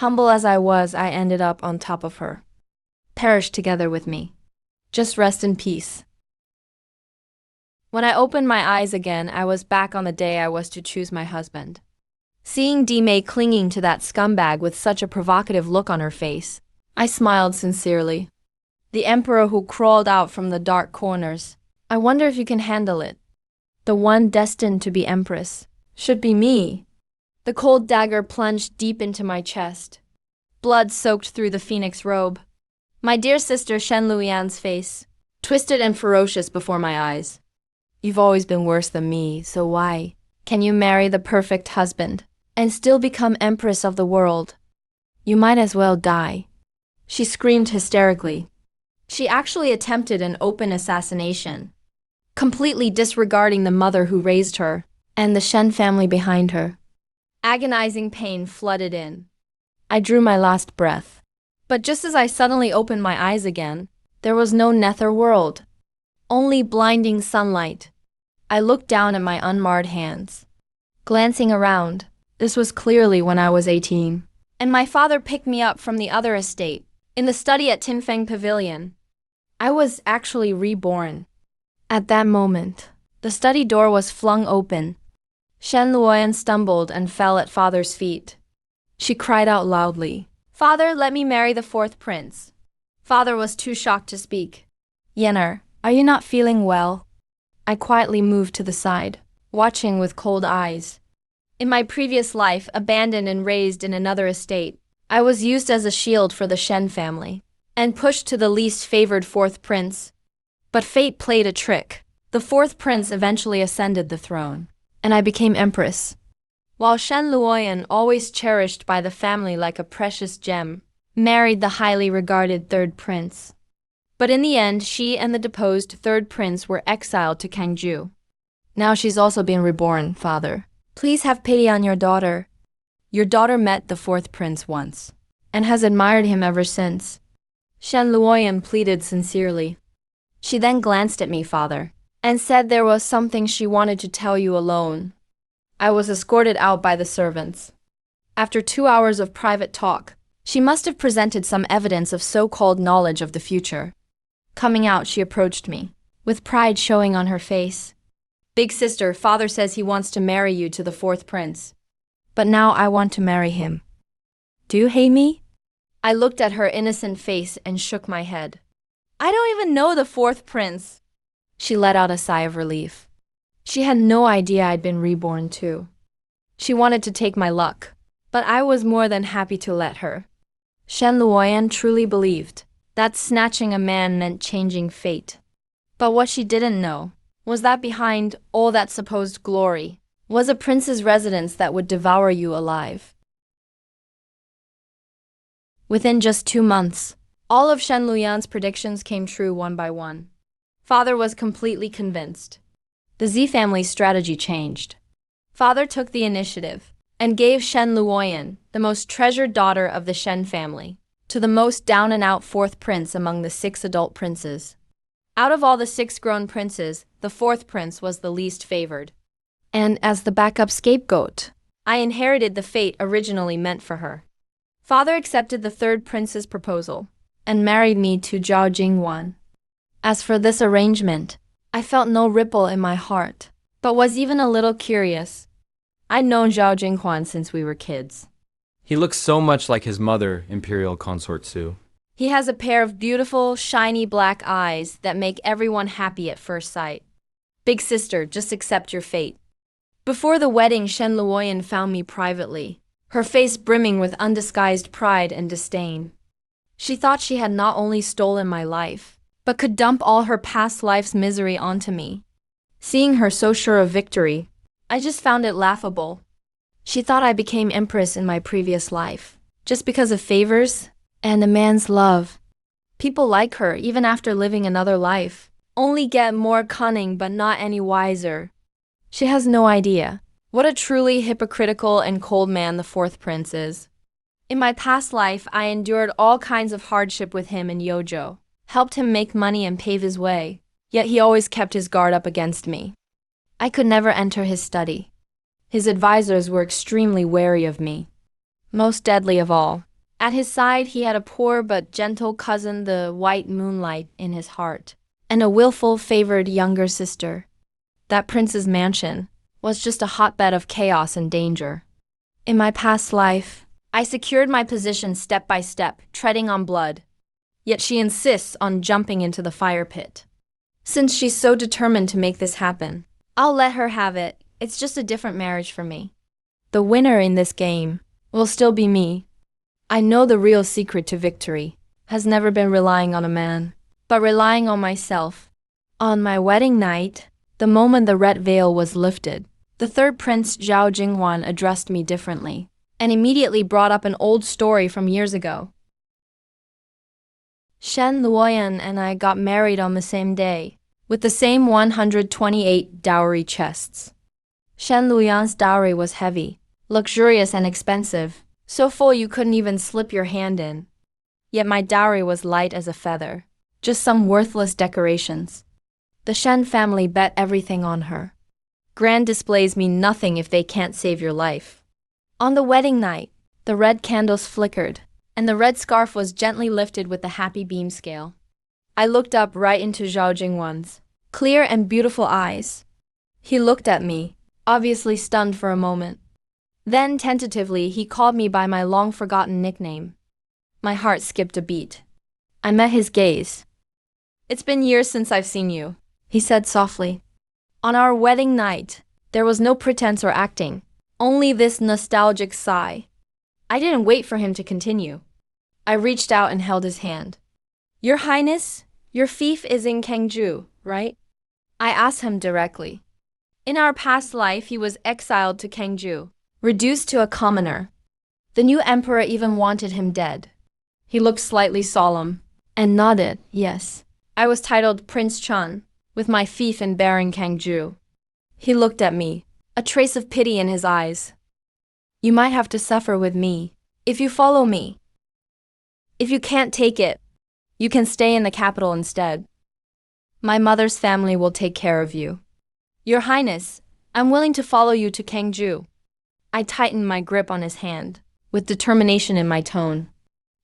Humble as I was, I ended up on top of her. Perish together with me. Just rest in peace. When I opened my eyes again, I was back on the day I was to choose my husband. Seeing Dime clinging to that scumbag with such a provocative look on her face, I smiled sincerely. The emperor who crawled out from the dark corners. I wonder if you can handle it. The one destined to be empress should be me. The cold dagger plunged deep into my chest. Blood soaked through the phoenix robe. My dear sister Shen Luyan's face, twisted and ferocious before my eyes. You've always been worse than me, so why can you marry the perfect husband and still become empress of the world? You might as well die. She screamed hysterically. She actually attempted an open assassination, completely disregarding the mother who raised her and the Shen family behind her. Agonizing pain flooded in. I drew my last breath. But just as I suddenly opened my eyes again, there was no nether world. Only blinding sunlight. I looked down at my unmarred hands. Glancing around, this was clearly when I was 18. And my father picked me up from the other estate, in the study at Tinfeng Pavilion. I was actually reborn. At that moment, the study door was flung open. Shen Luoyan stumbled and fell at father's feet. She cried out loudly, "Father, let me marry the fourth prince." Father was too shocked to speak. "Yenner, are you not feeling well?" I quietly moved to the side, watching with cold eyes. In my previous life, abandoned and raised in another estate, I was used as a shield for the Shen family, and pushed to the least favored fourth prince. But fate played a trick. The fourth prince eventually ascended the throne, and I became empress. While Shen Luoyan, always cherished by the family like a precious gem, married the highly regarded third prince. But in the end, she and the deposed third prince were exiled to Kangju. Now she's also been reborn, father. Please have pity on your daughter. Your daughter met the fourth prince once, and has admired him ever since. Shen Luoyan pleaded sincerely. She then glanced at me, father, and said there was something she wanted to tell you alone. I was escorted out by the servants. After 2 hours of private talk, she must have presented some evidence of so-called knowledge of the future. Coming out, she approached me, with pride showing on her face. "Big sister, father says he wants to marry you to the fourth prince. But now I want to marry him. Do you hate me?" I looked at her innocent face and shook my head. "I don't even know the fourth prince." She let out a sigh of relief. She had no idea I'd been reborn too. She wanted to take my luck, but I was more than happy to let her. Shen Luoyan truly believed that snatching a man meant changing fate. But what she didn't know was that behind all that supposed glory was a prince's residence that would devour you alive. Within just 2 months, all of Shen Luoyan's predictions came true one by one. Father was completely convinced. The Z family's strategy changed. Father took the initiative and gave Shen Luoyan, the most treasured daughter of the Shen family, to the most down-and-out fourth prince among the 6 adult princes. Out of all the 6 grown princes, the fourth prince was the least favored. And as the backup scapegoat, I inherited the fate originally meant for her. Father accepted the third prince's proposal and married me to Zhao Jingwan. As for this arrangement, I felt no ripple in my heart, but was even a little curious. I'd known Zhao Jinghuan since we were kids. He looks so much like his mother, Imperial Consort Su. He has a pair of beautiful, shiny black eyes that make everyone happy at first sight. Big sister, just accept your fate. Before the wedding, Shen Luoyan found me privately, her face brimming with undisguised pride and disdain. She thought she had not only stolen my life, but could dump all her past life's misery onto me. Seeing her so sure of victory, I just found it laughable. She thought I became empress in my previous life, just because of favors and a man's love. People like her, even after living another life, only get more cunning but not any wiser. She has no idea what a truly hypocritical and cold man the fourth prince is. In my past life, I endured all kinds of hardship with him in Yojo, helped him make money and pave his way, yet he always kept his guard up against me. I could never enter his study. His advisors were extremely wary of me. Most deadly of all, At his side, he had a poor but gentle cousin, the white moonlight in his heart, and a willful, favored younger sister. That prince's mansion was just a hotbed of chaos and danger. In my past life, I secured my position step by step, treading on blood. Yet she insists on jumping into the fire pit. Since she's so determined to make this happen, I'll let her have it. It's just a different marriage for me. The winner in this game will still be me. I know the real secret to victory has never been relying on a man, but relying on myself. On my wedding night, the moment the red veil was lifted, the third prince Zhao Jingwan addressed me differently, and immediately brought up an old story from years ago. Shen Luoyan and I got married on the same day, with the same 128 dowry chests. Shen Luoyan's dowry was heavy, luxurious and expensive, so full you couldn't even slip your hand in. Yet my dowry was light as a feather, just some worthless decorations. The Shen family bet everything on her. Grand displays mean nothing if they can't save your life. On the wedding night, the red candles flickered, and the red scarf was gently lifted with the happy beam scale. I looked up right into Zhao Jingwan's clear and beautiful eyes. He looked at me, obviously stunned for a moment. Then, tentatively, he called me by my long-forgotten nickname. My heart skipped a beat. I met his gaze. "It's been years since I've seen you," he said softly. On our wedding night, there was no pretense or acting, only this nostalgic sigh. I didn't wait for him to continue. I reached out and held his hand. "Your Highness, your fief is in Kangju, right?" I asked him directly. In our past life, he was exiled to Kangju, reduced to a commoner. The new emperor even wanted him dead. He looked slightly solemn and nodded, yes. I was titled Prince Chun, with my fief in bearing Kangju. He looked at me, a trace of pity in his eyes. "You might have to suffer with me, if you follow me. If you can't take it, you can stay in the capital instead. My mother's family will take care of you. Your Highness, I'm willing to follow you to Kangju." I tightened my grip on his hand, with determination in my tone.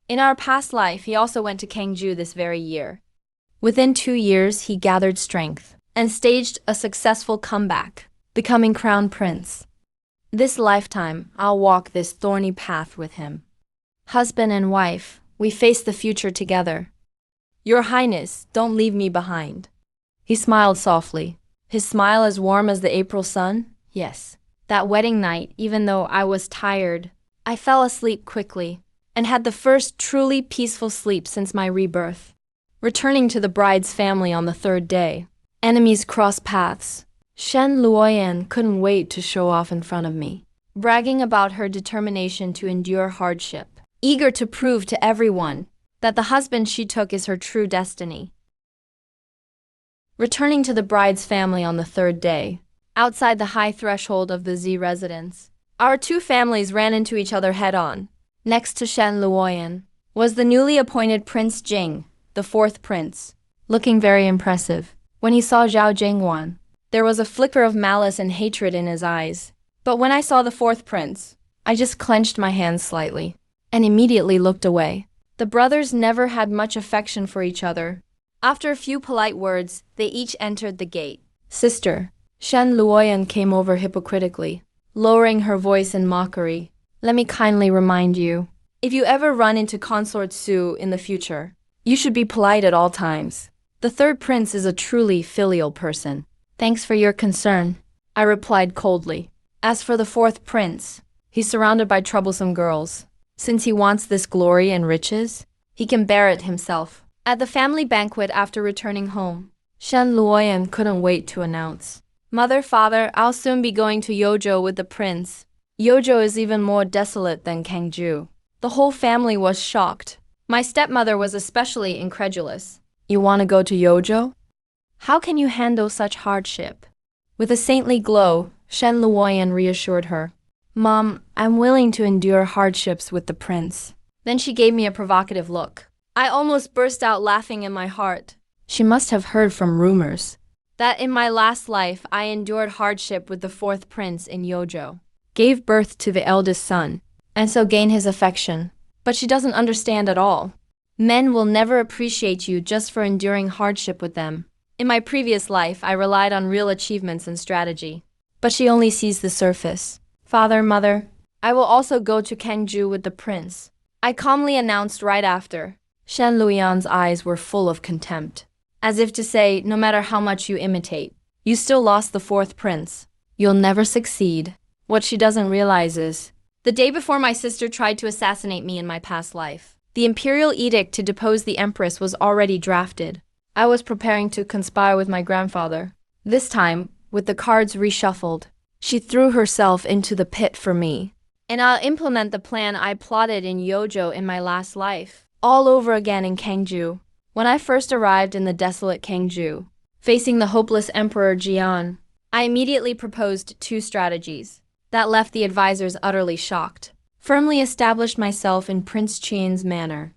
In our past life, he also went to Kangju this very year. Within 2 years, he gathered strength and staged a successful comeback, becoming crown prince. This lifetime, I'll walk this thorny path with him. Husband and wife, we face the future together. Your Highness, don't leave me behind. He smiled softly, his smile as warm as the April sun. Yes, that wedding night, even though I was tired, I fell asleep quickly and had the first truly peaceful sleep since my rebirth. Returning to the bride's family on the third day, enemies crossed paths. Shen Luoyan couldn't wait to show off in front of me, bragging about her determination to endure hardship, eager to prove to everyone that the husband she took is her true destiny. Returning to the bride's family on the third day, outside the high threshold of the Z residence, our two families ran into each other head-on. Next to Shen Luoyan was the newly appointed Prince Jing, the fourth prince, looking very impressive. When he saw Zhao Jingwan, there was a flicker of malice and hatred in his eyes. But when I saw the fourth prince, I just clenched my hands slightly and immediately looked away. The brothers never had much affection for each other. After a few polite words, they each entered the gate. "Sister," Shen Luoyan came over hypocritically, lowering her voice in mockery. "Let me kindly remind you, if you ever run into Consort Su in the future, you should be polite at all times. The third prince is a truly filial person." "Thanks for your concern," I replied coldly. As for the fourth prince, he's surrounded by troublesome girls. Since he wants this glory and riches, he can bear it himself. At the family banquet after returning home, Shen Luoyan couldn't wait to announce, "Mother, father, I'll soon be going to Yojo with the prince." Yojo is even more desolate than Kangju. The whole family was shocked. My stepmother was especially incredulous. "You want to go to Yojo? How can you handle such hardship?" With a saintly glow, Shen Luoyan reassured her. "Mom, I'm willing to endure hardships with the prince." Then she gave me a provocative look. I almost burst out laughing in my heart. She must have heard from rumors that in my last life I endured hardship with the fourth prince in Yojo, gave birth to the eldest son, and so gained his affection. But she doesn't understand at all. Men will never appreciate you just for enduring hardship with them. In my previous life, I relied on real achievements and strategy. But she only sees the surface. Father, mother, I will also go to Kangju with the prince, I calmly announced right after. Shen Luyan's eyes were full of contempt. As if to say, no matter how much you imitate, you still lost the fourth prince. You'll never succeed. What she doesn't realize is, the day before my sister tried to assassinate me in my past life, the imperial edict to depose the empress was already drafted. I was preparing to conspire with my grandfather. This time, with the cards reshuffled, she threw herself into the pit for me. And I'll implement the plan I plotted in Yojo in my last life, all over again in Kangju. When I first arrived in the desolate Kangju, facing the hopeless Emperor Jian, I immediately proposed two strategies that left the advisors utterly shocked. Firmly established myself in Prince Qian's manor.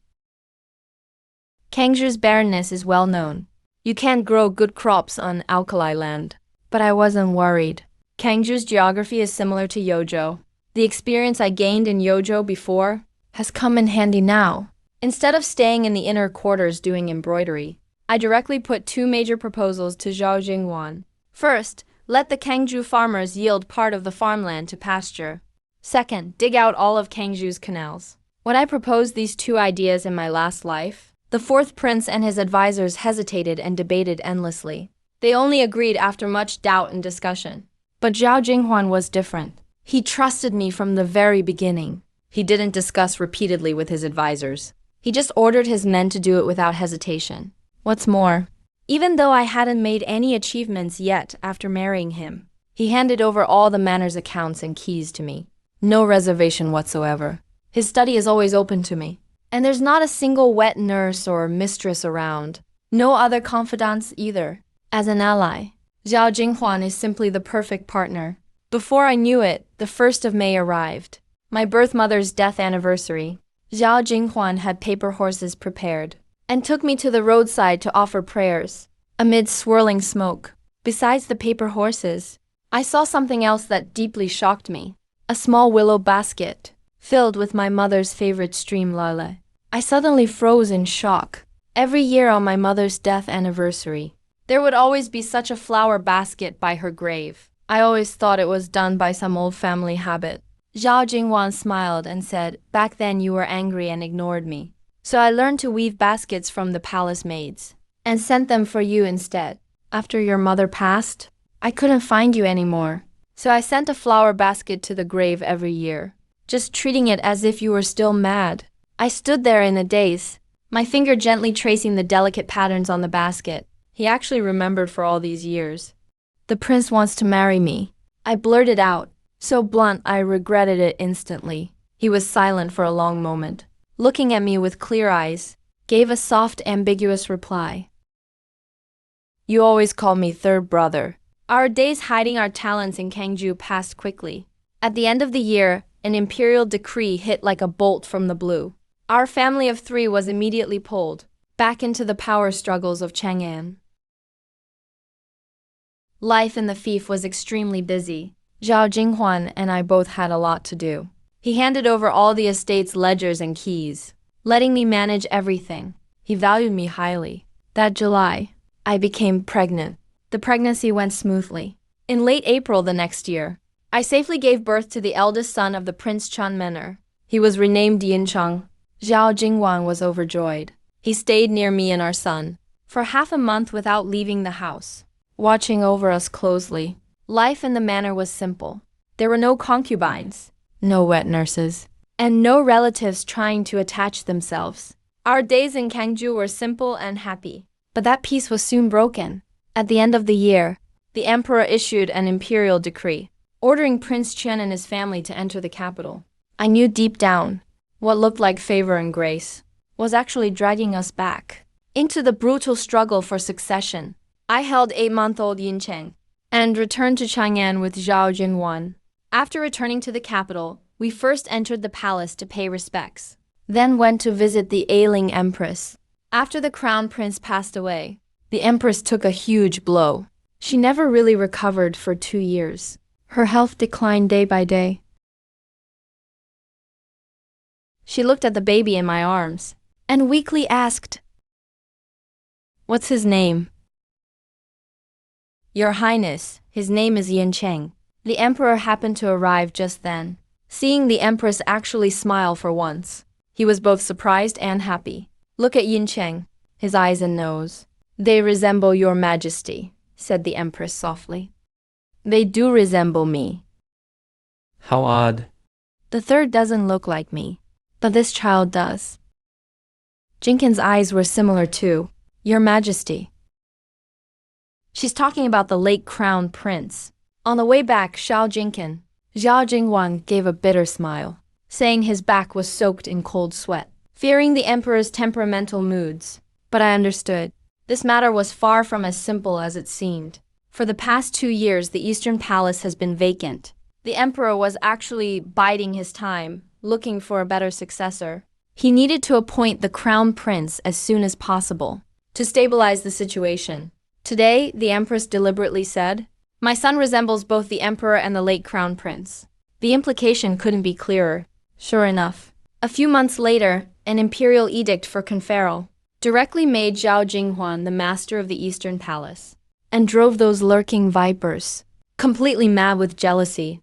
Kangju's barrenness is well known. You can't grow good crops on alkali land. But I wasn't worried. Kangju's geography is similar to Yojo. The experience I gained in Yojo before has come in handy now. Instead of staying in the inner quarters doing embroidery, I directly put two major proposals to Zhao Jinghuan. First, let the Kangju farmers yield part of the farmland to pasture. Second, dig out all of Kangju's canals. When I proposed these two ideas in my last life, the fourth prince and his advisors hesitated and debated endlessly. They only agreed after much doubt and discussion. But Zhao Jinghuan was different. He trusted me from the very beginning. He didn't discuss repeatedly with his advisors. He just ordered his men to do it without hesitation. What's more, even though I hadn't made any achievements yet after marrying him, he handed over all the manor's accounts and keys to me. No reservation whatsoever. His study is always open to me. And there's not a single wet nurse or mistress around. No other confidants either. As an ally, Zhao Jinghuan is simply the perfect partner. Before I knew it, the 1st of May arrived. My birth mother's death anniversary. Zhao Jinghuan had paper horses prepared and took me to the roadside to offer prayers. Amid swirling smoke, besides the paper horses, I saw something else that deeply shocked me. A small willow basket, filled with my mother's favorite stream lale. I suddenly froze in shock. Every year on my mother's death anniversary, there would always be such a flower basket by her grave. I always thought it was done by some old family habit. Zhao Jinghuan smiled and said, back then you were angry and ignored me. So I learned to weave baskets from the palace maids and sent them for you instead. After your mother passed, I couldn't find you anymore. So I sent a flower basket to the grave every year, just treating it as if you were still mad. I stood there in a daze, my finger gently tracing the delicate patterns on the basket. He actually remembered for all these years. The prince wants to marry me. I blurted out, so blunt I regretted it instantly. He was silent for a long moment, looking at me with clear eyes, gave a soft, ambiguous reply. You always call me third brother. Our days hiding our talents in Kangju passed quickly. At the end of the year, an imperial decree hit like a bolt from the blue. Our family of 3 was immediately pulled back into the power struggles of Chang'an. Life in the fief was extremely busy. Zhao Jinghuan and I both had a lot to do. He handed over all the estate's ledgers and keys, letting me manage everything. He valued me highly. That July, I became pregnant. The pregnancy went smoothly. In late April the next year, I safely gave birth to the eldest son of the Prince Chan Manor. He was renamed Yincheng. Zhao Jinghuan was overjoyed. He stayed near me and our son for half a month without leaving the house, watching over us closely. Life in the manor was simple. There were no concubines, no wet nurses, and no relatives trying to attach themselves. Our days in Kangju were simple and happy. But that peace was soon broken. At the end of the year, the emperor issued an imperial decree, ordering Prince Chen and his family to enter the capital. I knew deep down, what looked like favor and grace was actually dragging us back into the brutal struggle for succession. I held 8-month-old Yincheng and returned to Chang'an with Zhao Jinghuan. After returning to the capital, we first entered the palace to pay respects, then went to visit the ailing empress. After the crown prince passed away, the empress took a huge blow. She never really recovered for 2 years. Her health declined day by day. She looked at the baby in my arms and weakly asked, "What's his name?" "Your Highness, his name is Yin Cheng." The emperor happened to arrive just then. Seeing the empress actually smile for once, he was both surprised and happy. "Look at Yin Cheng, his eyes and nose. They resemble your majesty," said the empress softly. "They do resemble me." How odd. "The third doesn't look like me, but this child does." Jinkin's eyes were similar too. "Your Majesty." She's talking about the late crown prince. On the way back, Zhao Jinghuan gave a bitter smile, saying his back was soaked in cold sweat, fearing the emperor's temperamental moods. But I understood. This matter was far from as simple as it seemed. For the past 2 years, the Eastern Palace has been vacant. The emperor was actually biding his time, looking for a better successor. He needed to appoint the crown prince as soon as possible to stabilize the situation. Today, the empress deliberately said, "My son resembles both the emperor and the late crown prince." The implication couldn't be clearer. Sure enough, a few months later, an imperial edict for conferral directly made Zhao Jinghuan the master of the Eastern Palace and drove those lurking vipers completely mad with jealousy.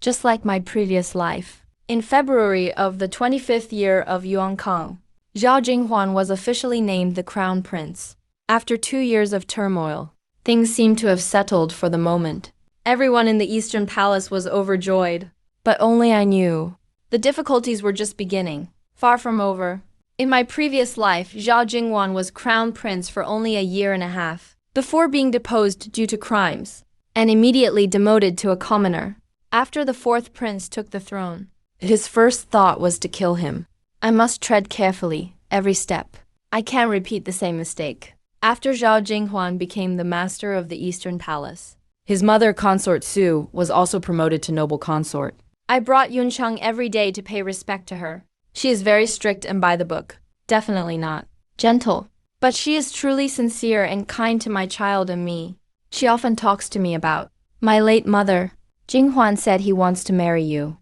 Just like my previous life, in February of the 25th year of Yuan Kang, Zhao Jinghuan was officially named the crown prince. After 2 years of turmoil, things seemed to have settled for the moment. Everyone in the Eastern Palace was overjoyed, but only I knew. The difficulties were just beginning, far from over. In my previous life, Zhao Jinghuan was crown prince for only a year and a half, before being deposed due to crimes, and immediately demoted to a commoner. After the fourth prince took the throne, his first thought was to kill him. I must tread carefully, every step. I can't repeat the same mistake. After Zhao Jinghuan became the master of the Eastern Palace, his mother, Consort Su, was also promoted to noble consort. I brought Yuncheng every day to pay respect to her. She is very strict and by the book. Definitely not gentle. But she is truly sincere and kind to my child and me. She often talks to me about my late mother. Jinghuan said he wants to marry you.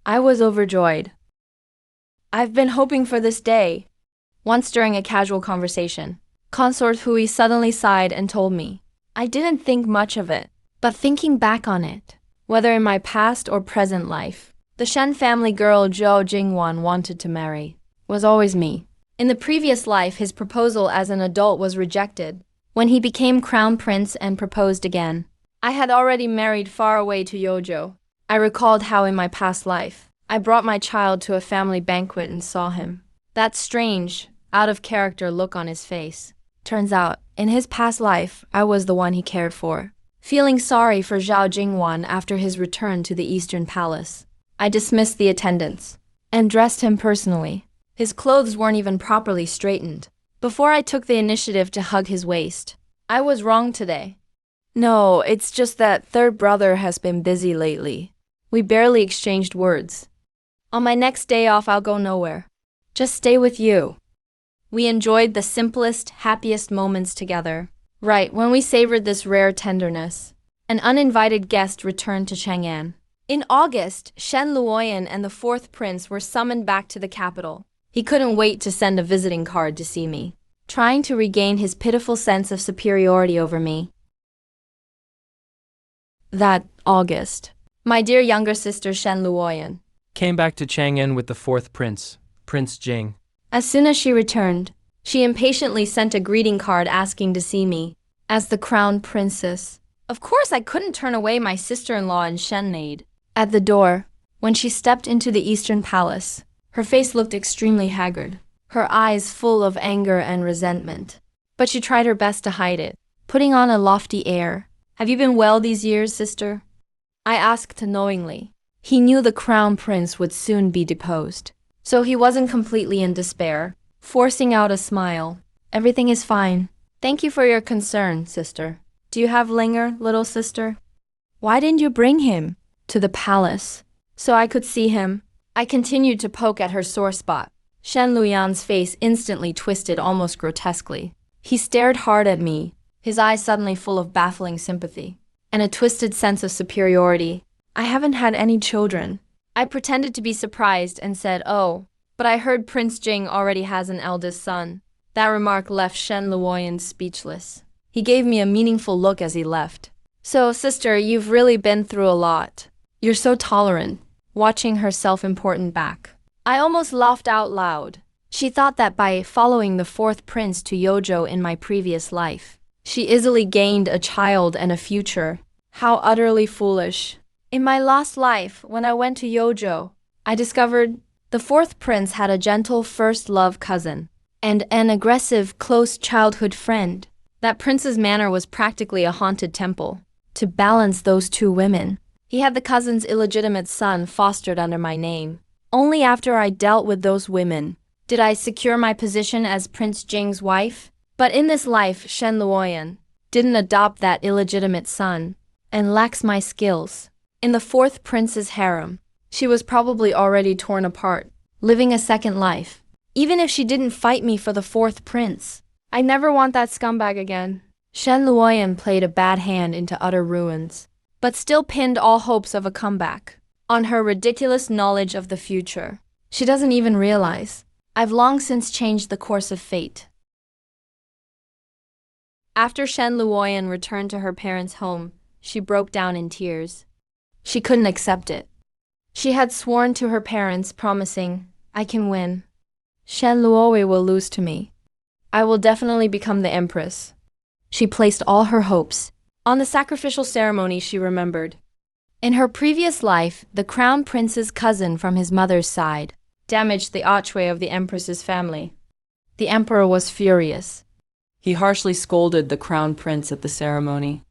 I was overjoyed. I've been hoping for this day. Once during a casual conversation, Consort Hui suddenly sighed and told me, I didn't think much of it, but thinking back on it, whether in my past or present life, the Shen family girl Zhao Jinghuan wanted to marry was always me. In the previous life, his proposal as an adult was rejected. When he became crown prince and proposed again, I had already married far away to Yojo. I recalled how in my past life, I brought my child to a family banquet and saw him. That strange, out-of-character look on his face. Turns out, in his past life, I was the one he cared for. Feeling sorry for Zhao Jinghuan after his return to the Eastern Palace, I dismissed the attendants and dressed him personally. His clothes weren't even properly straightened. Before I took the initiative to hug his waist, I was wrong today. No, it's just that third brother has been busy lately. We barely exchanged words. On my next day off, I'll go nowhere. Just stay with you. We enjoyed the simplest, happiest moments together. Right when we savored this rare tenderness, an uninvited guest returned to Chang'an. In August, Shen Luoyan and the fourth prince were summoned back to the capital. He couldn't wait to send a visiting card to see me, trying to regain his pitiful sense of superiority over me. That August, my dear younger sister Shen Luoyan Came back to Chang'an with the fourth prince, Prince Jing. As soon as she returned, she impatiently sent a greeting card asking to see me as the crown princess. Of course, I couldn't turn away my sister-in-law and Shen maid. At the door, when she stepped into the Eastern Palace, her face looked extremely haggard, her eyes full of anger and resentment. But she tried her best to hide it, putting on a lofty air. Have you been well these years, sister? I asked knowingly. He knew the crown prince would soon be deposed, so he wasn't completely in despair, forcing out a smile. Everything is fine. Thank you for your concern, sister. Do you have Linger, little sister? Why didn't you bring him to the palace so I could see him? I continued to poke at her sore spot. Shen Luyan's face instantly twisted almost grotesquely. He stared hard at me, his eyes suddenly full of baffling sympathy and a twisted sense of superiority. I haven't had any children. I pretended to be surprised and said, "Oh, but I heard Prince Jing already has an eldest son." That remark left Shen Luoyan speechless. He gave me a meaningful look as he left. "So, sister, you've really been through a lot. You're so tolerant," watching her self-important back. I almost laughed out loud. She thought that by following the fourth prince to Yojo in my previous life, she easily gained a child and a future. How utterly foolish. In my last life, when I went to Yojo, I discovered the fourth prince had a gentle first love cousin and an aggressive close childhood friend. That prince's manor was practically a haunted temple. To balance those two women, he had the cousin's illegitimate son fostered under my name. Only after I dealt with those women did I secure my position as Prince Jing's wife. But in this life, Shen Luoyan didn't adopt that illegitimate son and lacks my skills. In the fourth prince's harem, she was probably already torn apart, living a second life. Even if she didn't fight me for the fourth prince, I never want that scumbag again. Shen Luoyan played a bad hand into utter ruins, but still pinned all hopes of a comeback on her ridiculous knowledge of the future. She doesn't even realize I've long since changed the course of fate. After Shen Luoyan returned to her parents' home, she broke down in tears. She couldn't accept it. She had sworn to her parents, promising, "I can win. Shen Luoyi will lose to me. I will definitely become the empress." She placed all her hopes on the sacrificial ceremony she remembered. In her previous life, the crown prince's cousin from his mother's side damaged the archway of the empress's family. The emperor was furious. He harshly scolded the crown prince at the ceremony.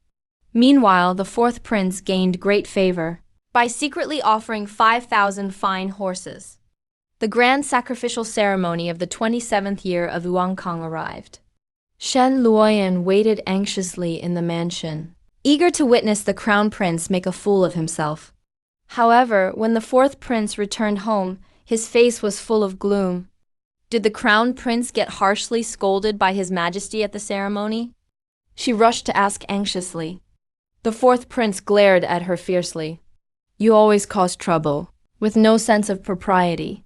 Meanwhile, the fourth prince gained great favor by secretly offering 5,000 fine horses. The grand sacrificial ceremony of the 27th year of Yuankang arrived. Shen Luoyan waited anxiously in the mansion, eager to witness the crown prince make a fool of himself. However, when the fourth prince returned home, his face was full of gloom. Did the crown prince get harshly scolded by his majesty at the ceremony? She rushed to ask anxiously. The fourth prince glared at her fiercely. "You always cause trouble, with no sense of propriety.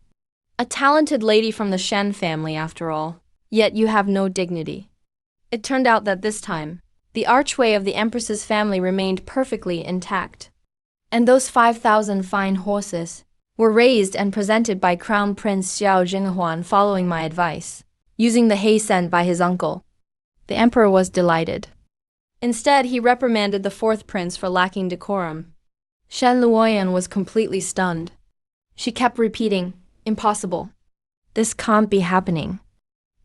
A talented lady from the Shen family, after all, yet you have no dignity." It turned out that this time, the archway of the empress's family remained perfectly intact. And those 5,000 fine horses were raised and presented by Crown Prince Xiao Jinghuan following my advice, using the hay sent by his uncle. The emperor was delighted. Instead, he reprimanded the fourth prince for lacking decorum. Shen Luoyan was completely stunned. She kept repeating, "Impossible. This can't be happening."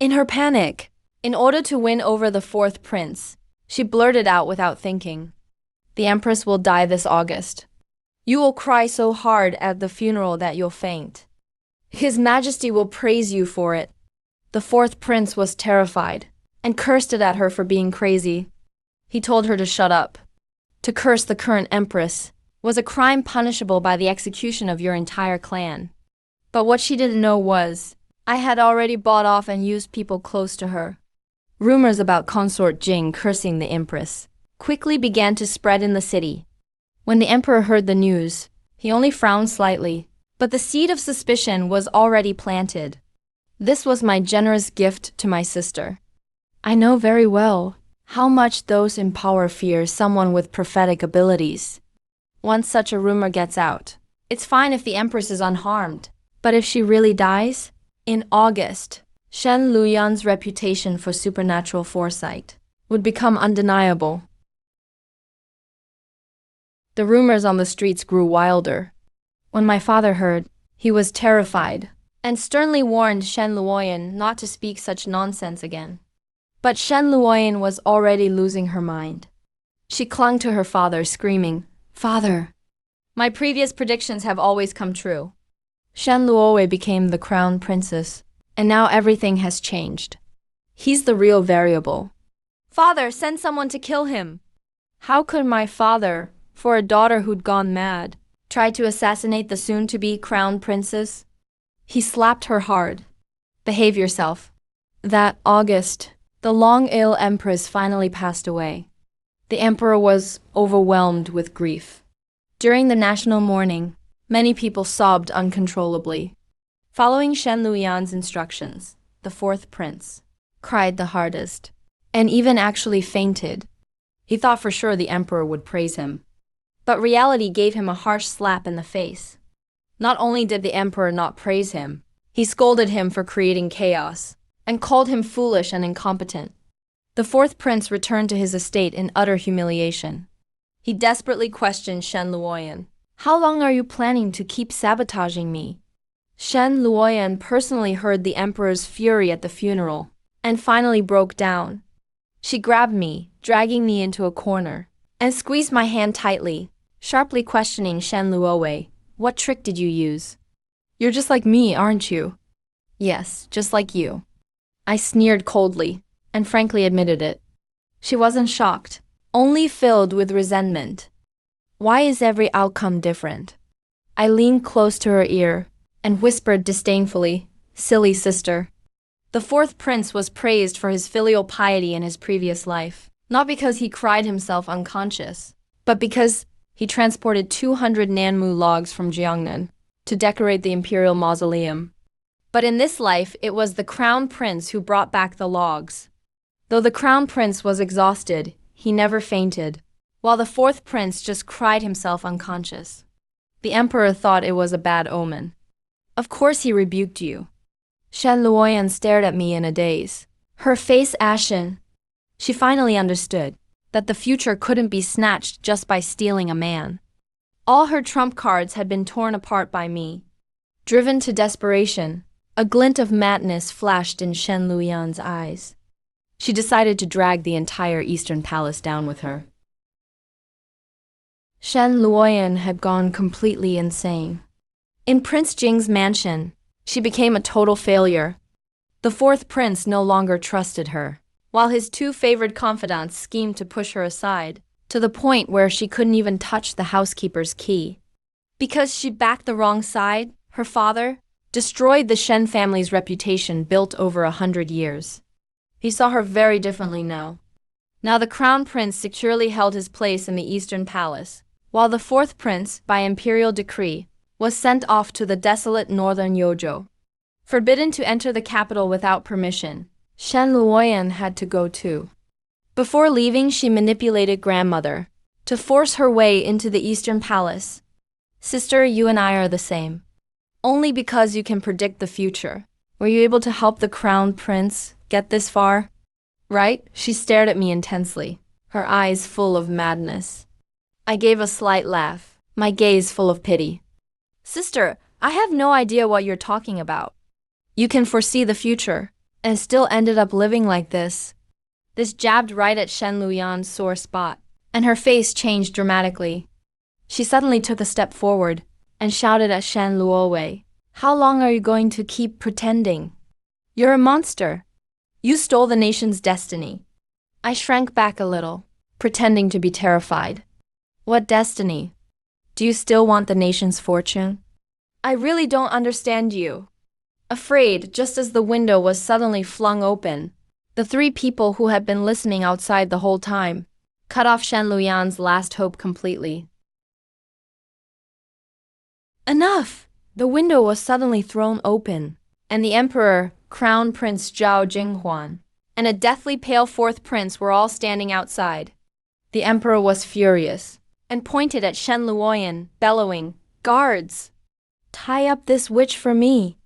In her panic, in order to win over the fourth prince, she blurted out without thinking, "The empress will die this August. You will cry so hard at the funeral that you'll faint. His Majesty will praise you for it." The fourth prince was terrified and cursed at her for being crazy. He told her to shut up. To curse the current empress was a crime punishable by the execution of your entire clan. But what she didn't know was, I had already bought off and used people close to her. Rumors about Consort Jing cursing the empress quickly began to spread in the city. When the emperor heard the news, he only frowned slightly, but the seed of suspicion was already planted. This was my generous gift to my sister. I know very well how much those in power fear someone with prophetic abilities. Once such a rumor gets out, it's fine if the empress is unharmed. But if she really dies, in August, Shen Luoyan's reputation for supernatural foresight would become undeniable. The rumors on the streets grew wilder. When my father heard, he was terrified and sternly warned Shen Luoyan not to speak such nonsense again. But Shen Luoyan was already losing her mind. She clung to her father, screaming, "Father, my previous predictions have always come true." Shen Luoyi became the crown princess, and now everything has changed. He's the real variable. "Father, send someone to kill him." How could my father, for a daughter who'd gone mad, try to assassinate the soon-to-be crown princess? He slapped her hard. "Behave yourself." That August, the long-ill empress finally passed away. The emperor was overwhelmed with grief. During the national mourning, Many people sobbed uncontrollably. Following Shen Luoyan's instructions, the fourth prince cried the hardest, and even actually fainted. He thought for sure the emperor would praise him. But reality gave him a harsh slap in the face. Not only did the emperor not praise him, he scolded him for creating chaos, and called him foolish and incompetent. The fourth prince returned to his estate in utter humiliation. He desperately questioned Shen Luoyan. "How long are you planning to keep sabotaging me?" Shen Luoyan personally heard the emperor's fury at the funeral, and finally broke down. She grabbed me, dragging me into a corner, and squeezed my hand tightly, sharply questioning Shen Luowei. "What trick did you use? You're just like me, aren't you?" "Yes, just like you." I sneered coldly, and frankly admitted it. She wasn't shocked, only filled with resentment. "Why is every outcome different?" I leaned close to her ear and whispered disdainfully, "Silly sister." The fourth prince was praised for his filial piety in his previous life, not because he cried himself unconscious, but because he transported 200 Nanmu logs from Jiangnan to decorate the imperial mausoleum. But in this life, it was the crown prince who brought back the logs. Though the crown prince was exhausted, he never fainted, while the fourth prince just cried himself unconscious. The emperor thought it was a bad omen. "Of course he rebuked you." Shen Luoyan stared at me in a daze, her face ashen. She finally understood that the future couldn't be snatched just by stealing a man. All her trump cards had been torn apart by me. Driven to desperation, a glint of madness flashed in Shen Luoyan's eyes. She decided to drag the entire Eastern Palace down with her. Shen Luoyan had gone completely insane. In Prince Jing's mansion, she became a total failure. The fourth prince no longer trusted her, while his two favored confidants schemed to push her aside, to the point where she couldn't even touch the housekeeper's key. Because she backed the wrong side, her father destroyed the Shen family's reputation built over 100 years. He saw her very differently now. Now the crown prince securely held his place in the Eastern Palace, while the fourth prince, by imperial decree, was sent off to the desolate northern Yojo. Forbidden to enter the capital without permission, Shen Luoyan had to go too. Before leaving, she manipulated grandmother to force her way into the Eastern Palace. "Sister, you and I are the same. Only because you can predict the future. Were you able to help the crown prince get this far?" "Right?" She stared at me intensely, her eyes full of madness. I gave a slight laugh, my gaze full of pity. "Sister, I have no idea what you're talking about. You can foresee the future, and still ended up living like this." This jabbed right at Shen Luoyan's sore spot, and her face changed dramatically. She suddenly took a step forward and shouted at Shen Luowei, "How long are you going to keep pretending? You're a monster. You stole the nation's destiny." I shrank back a little, pretending to be terrified. "What destiny? Do you still want the nation's fortune?" "I really don't understand you." Afraid, just as the window was suddenly flung open, the three people who had been listening outside the whole time cut off Shen Luoyan's last hope completely. Enough! The window was suddenly thrown open, and the emperor, Crown Prince Zhao Jinghuan, and a deathly pale fourth prince were all standing outside. The emperor was furious and pointed at Shen Luoyan, bellowing, "Guards! Tie up this witch for me."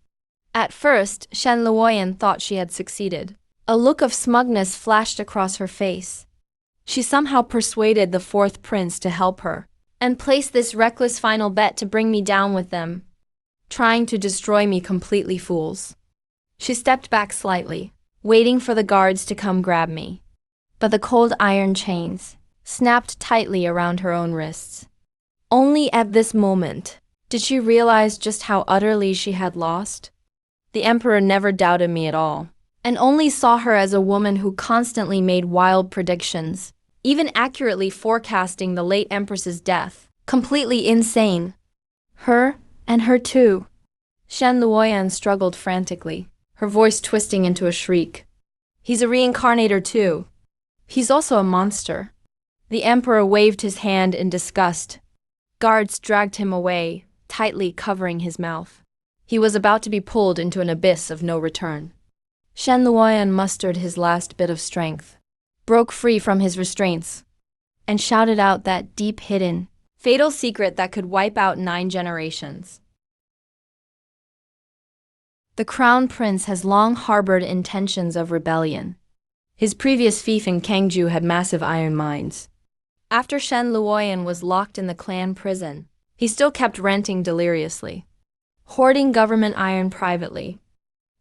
At first, Shen Luoyan thought she had succeeded. A look of smugness flashed across her face. She somehow persuaded the fourth prince to help her, and placed this reckless final bet to bring me down with them, trying to destroy me completely, fools. She stepped back slightly, waiting for the guards to come grab me. But the cold iron chains snapped tightly around her own wrists. Only at this moment did she realize just how utterly she had lost. The emperor never doubted me at all, and only saw her as a woman who constantly made wild predictions, even accurately forecasting the late empress's death. Completely insane. Her, and her too. Shen Luoyan struggled frantically, her voice twisting into a shriek. "He's a reincarnator too. He's also a monster." The emperor waved his hand in disgust. Guards dragged him away, tightly covering his mouth. He was about to be pulled into an abyss of no return. Shen Luoyan mustered his last bit of strength, broke free from his restraints, and shouted out that deep-hidden, fatal secret that could wipe out 9 generations. The Crown Prince has long harbored intentions of rebellion. His previous fief in Kangju had massive iron mines. After Shen Luoyan was locked in the clan prison, he still kept renting deliriously, hoarding government iron privately.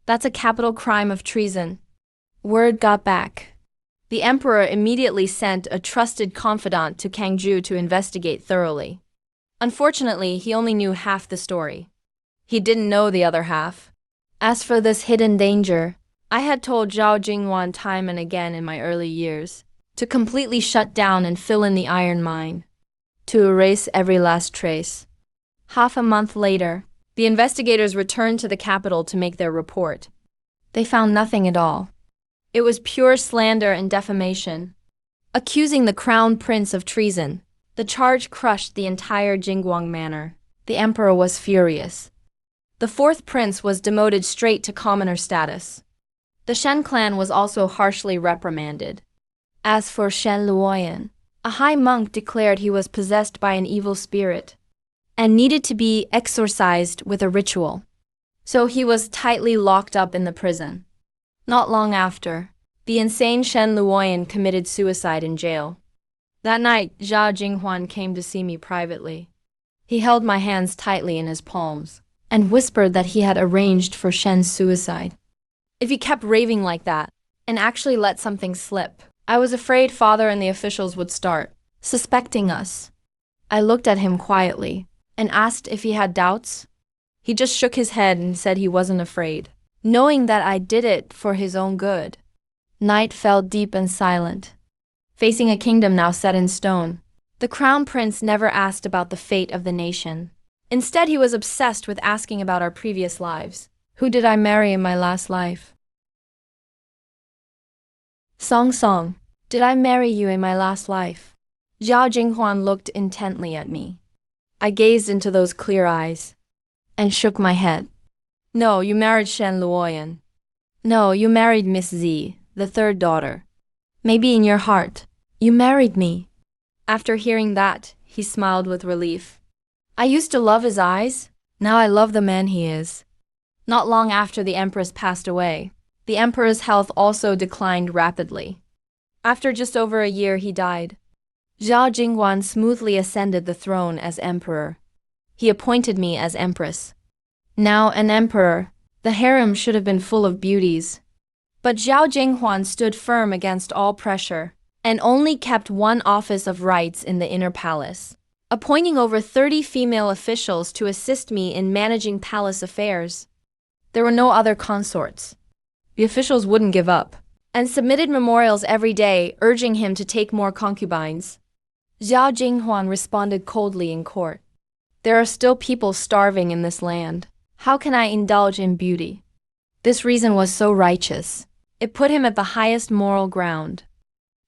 That's a capital crime of treason. Word got back. The emperor immediately sent a trusted confidant to Kangju to investigate thoroughly. Unfortunately, he only knew half the story. He didn't know the other half. As for this hidden danger, I had told Zhao Jingwan time and again in my early years to completely shut down and fill in the iron mine, to erase every last trace. Half a month later, the investigators returned to the capital to make their report. They found nothing at all. It was pure slander and defamation. Accusing the crown prince of treason, the charge crushed the entire Jingguang manor. The emperor was furious. The 4th prince was demoted straight to commoner status. The Shen clan was also harshly reprimanded. As for Shen Luoyan, a high monk declared he was possessed by an evil spirit and needed to be exorcised with a ritual. So he was tightly locked up in the prison. Not long after, the insane Shen Luoyan committed suicide in jail. That night, Zhao Jinghuan came to see me privately. He held my hands tightly in his palms and whispered that he had arranged for Shen's suicide. If he kept raving like that and actually let something slip, I was afraid father and the officials would start suspecting us. I looked at him quietly and asked if he had doubts. He just shook his head and said he wasn't afraid, knowing that I did it for his own good. Night fell deep and silent. Facing a kingdom now set in stone, the crown prince never asked about the fate of the nation. Instead, he was obsessed with asking about our previous lives. Who did I marry in my last life? Song, did I marry you in my last life? Zhao Jinghuan looked intently at me. I gazed into those clear eyes and shook my head. No, you married Shen Luoyan. No, you married Miss Z, the 3rd daughter. Maybe in your heart, you married me. After hearing that, he smiled with relief. I used to love his eyes. Now I love the man he is. Not long after the empress passed away, the emperor's health also declined rapidly. After just over a year, he died. Zhao Jingguan smoothly ascended the throne as emperor. He appointed me as empress. Now an emperor, the harem should have been full of beauties. But Zhao Jinghuan stood firm against all pressure and only kept one office of rights in the inner palace, appointing over 30 female officials to assist me in managing palace affairs. There were no other consorts. The officials wouldn't give up and submitted memorials every day urging him to take more concubines. Zhao Jinghuan responded coldly in court. There are still people starving in this land. How can I indulge in beauty? This reason was so righteous. It put him at the highest moral ground.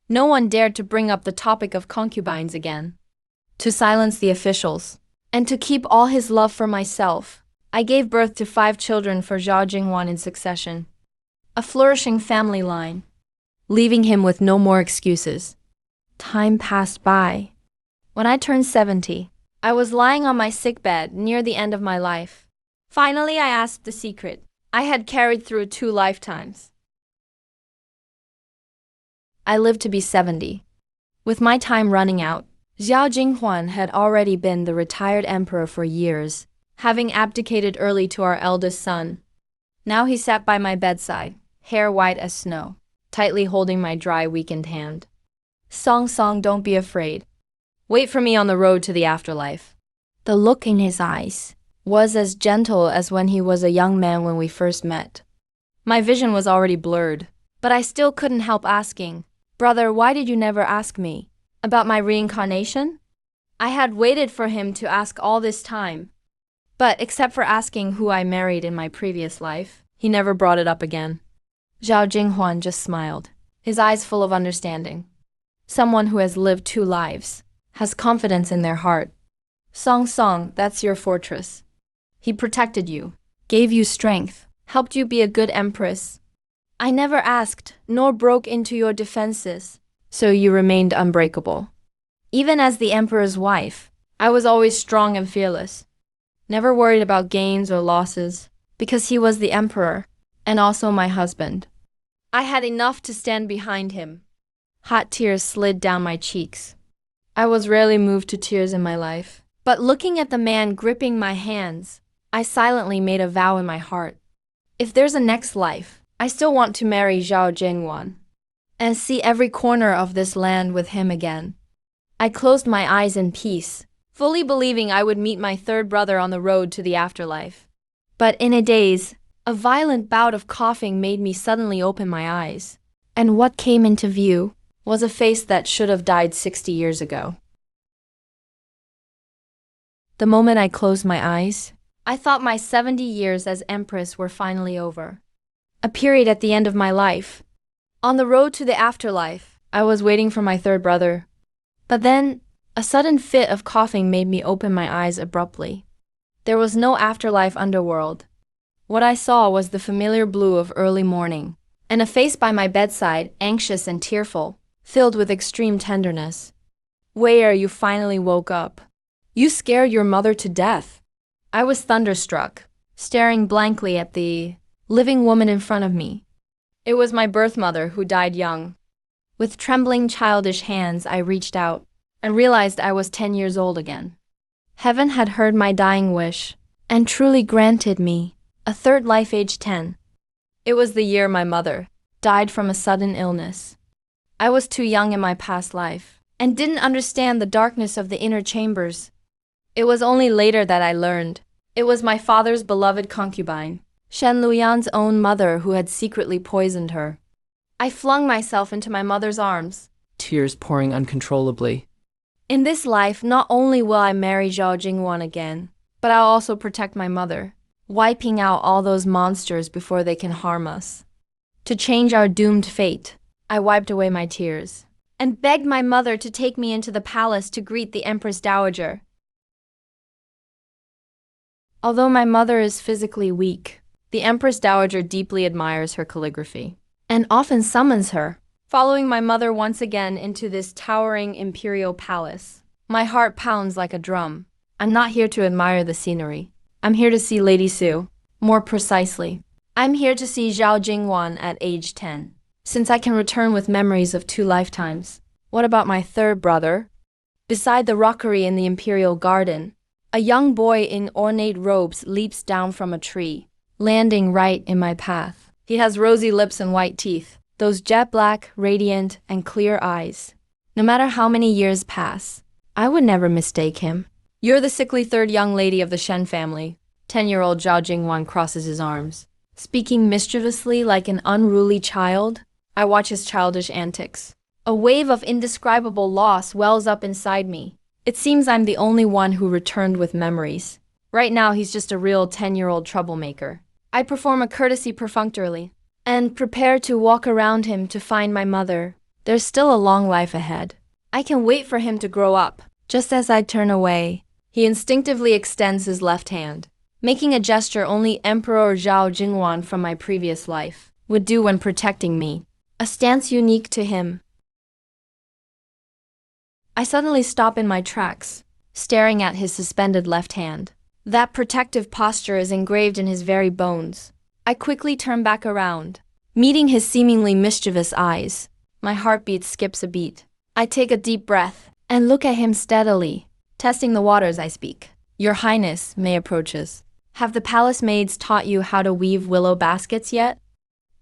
No one dared to bring up the topic of concubines again. To silence the officials, and to keep all his love for myself, I gave birth to 5 children for Zhao Jinghuan in succession. A flourishing family line, leaving him with no more excuses. Time passed by. When I turned 70, I was lying on my sickbed near the end of my life. Finally, I asked the secret I had carried through 2 lifetimes. I lived to be 70. With my time running out, Zhao Jinghuan had already been the retired emperor for years, having abdicated early to our eldest son. Now he sat by my bedside, hair white as snow, tightly holding my dry, weakened hand. Song, don't be afraid. Wait for me on the road to the afterlife. The look in his eyes was as gentle as when he was a young man when we first met. My vision was already blurred, but I still couldn't help asking, "Brother, why did you never ask me about my reincarnation?" I had waited for him to ask all this time, but except for asking who I married in my previous life, he never brought it up again. Zhao Jinghuan just smiled, his eyes full of understanding. Someone who has lived 2 lives has confidence in their heart. Song Song, that's your fortress. He protected you, gave you strength, helped you be a good empress. I never asked, nor broke into your defenses, so you remained unbreakable. Even as the emperor's wife, I was always strong and fearless, never worried about gains or losses, because he was the emperor, and also my husband. I had enough to stand behind him. Hot tears slid down my cheeks. I was rarely moved to tears in my life, but looking at the man gripping my hands, I silently made a vow in my heart. If there's a next life, I still want to marry Zhao Jingwan and see every corner of this land with him again. I closed my eyes in peace, fully believing I would meet my third brother on the road to the afterlife. But in a daze, a violent bout of coughing made me suddenly open my eyes, and what came into view was a face that should have died 60 years ago. The moment I closed my eyes, I thought my 70 years as empress were finally over. A period at the end of my life. On the road to the afterlife, I was waiting for my third brother. But then, a sudden fit of coughing made me open my eyes abruptly. There was no afterlife underworld. What I saw was the familiar blue of early morning, and a face by my bedside, anxious and tearful, filled with extreme tenderness. Where you finally woke up. You scared your mother to death. I was thunderstruck, staring blankly at the living woman in front of me. It was my birth mother who died young. With trembling childish hands, I reached out and realized I was 10 years old again. Heaven had heard my dying wish and truly granted me a third life age 10. It was the year my mother died from a sudden illness. I was too young in my past life and didn't understand the darkness of the inner chambers. It was only later that I learned it was my father's beloved concubine, Shen Luyan's own mother, who had secretly poisoned her. I flung myself into my mother's arms, tears pouring uncontrollably. In this life, not only will I marry Zhao Jingwan again, but I'll also protect my mother, wiping out all those monsters before they can harm us. To change our doomed fate, I wiped away my tears and begged my mother to take me into the palace to greet the Empress Dowager. Although my mother is physically weak, the Empress Dowager deeply admires her calligraphy and often summons her, following my mother once again into this towering imperial palace. My heart pounds like a drum. I'm not here to admire the scenery. I'm here to see Lady Su. More precisely, I'm here to see Zhao Jingwan at age 10. Since I can return with memories of 2 lifetimes, what about my third brother? Beside the rockery in the imperial garden, a young boy in ornate robes leaps down from a tree, landing right in my path. He has rosy lips and white teeth, those jet black, radiant, and clear eyes. No matter how many years pass, I would never mistake him. You're the sickly third young lady of the Shen family. 10-year-old Zhao Jingwan crosses his arms. Speaking mischievously like an unruly child, I watch his childish antics. A wave of indescribable loss wells up inside me. It seems I'm the only one who returned with memories. Right now, he's just a real 10-year-old troublemaker. I perform a courtesy perfunctorily and prepare to walk around him to find my mother. There's still a long life ahead. I can wait for him to grow up. Just as I turn away, he instinctively extends his left hand, making a gesture only Emperor Zhao Jingwan from my previous life would do when protecting me, a stance unique to him. I suddenly stop in my tracks, staring at his suspended left hand. That protective posture is engraved in his very bones. I quickly turn back around, meeting his seemingly mischievous eyes. My heartbeat skips a beat. I take a deep breath and look at him steadily, testing the waters. I speak. Your Highness, May approaches. Have the palace maids taught you how to weave willow baskets yet?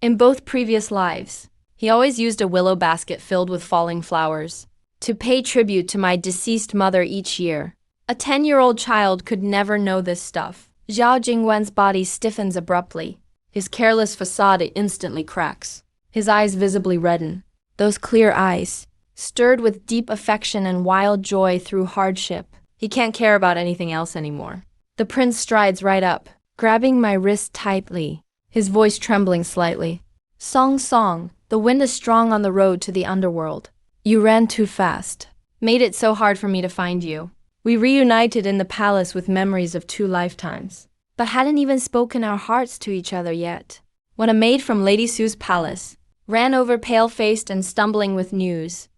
In both previous lives, he always used a willow basket filled with falling flowers to pay tribute to my deceased mother each year. A 10-year-old child could never know this stuff. Zhao Jingwen's body stiffens abruptly. His careless facade instantly cracks. His eyes visibly redden. Those clear eyes, stirred with deep affection and wild joy through hardship. He can't care about anything else anymore. The prince strides right up, grabbing my wrist tightly, his voice trembling slightly. Song Song, the wind is strong on the road to the underworld. You ran too fast. Made it so hard for me to find you. We reunited in the palace with memories of 2 lifetimes, but hadn't even spoken our hearts to each other yet, when a maid from Lady Sue's palace ran over pale-faced and stumbling with news.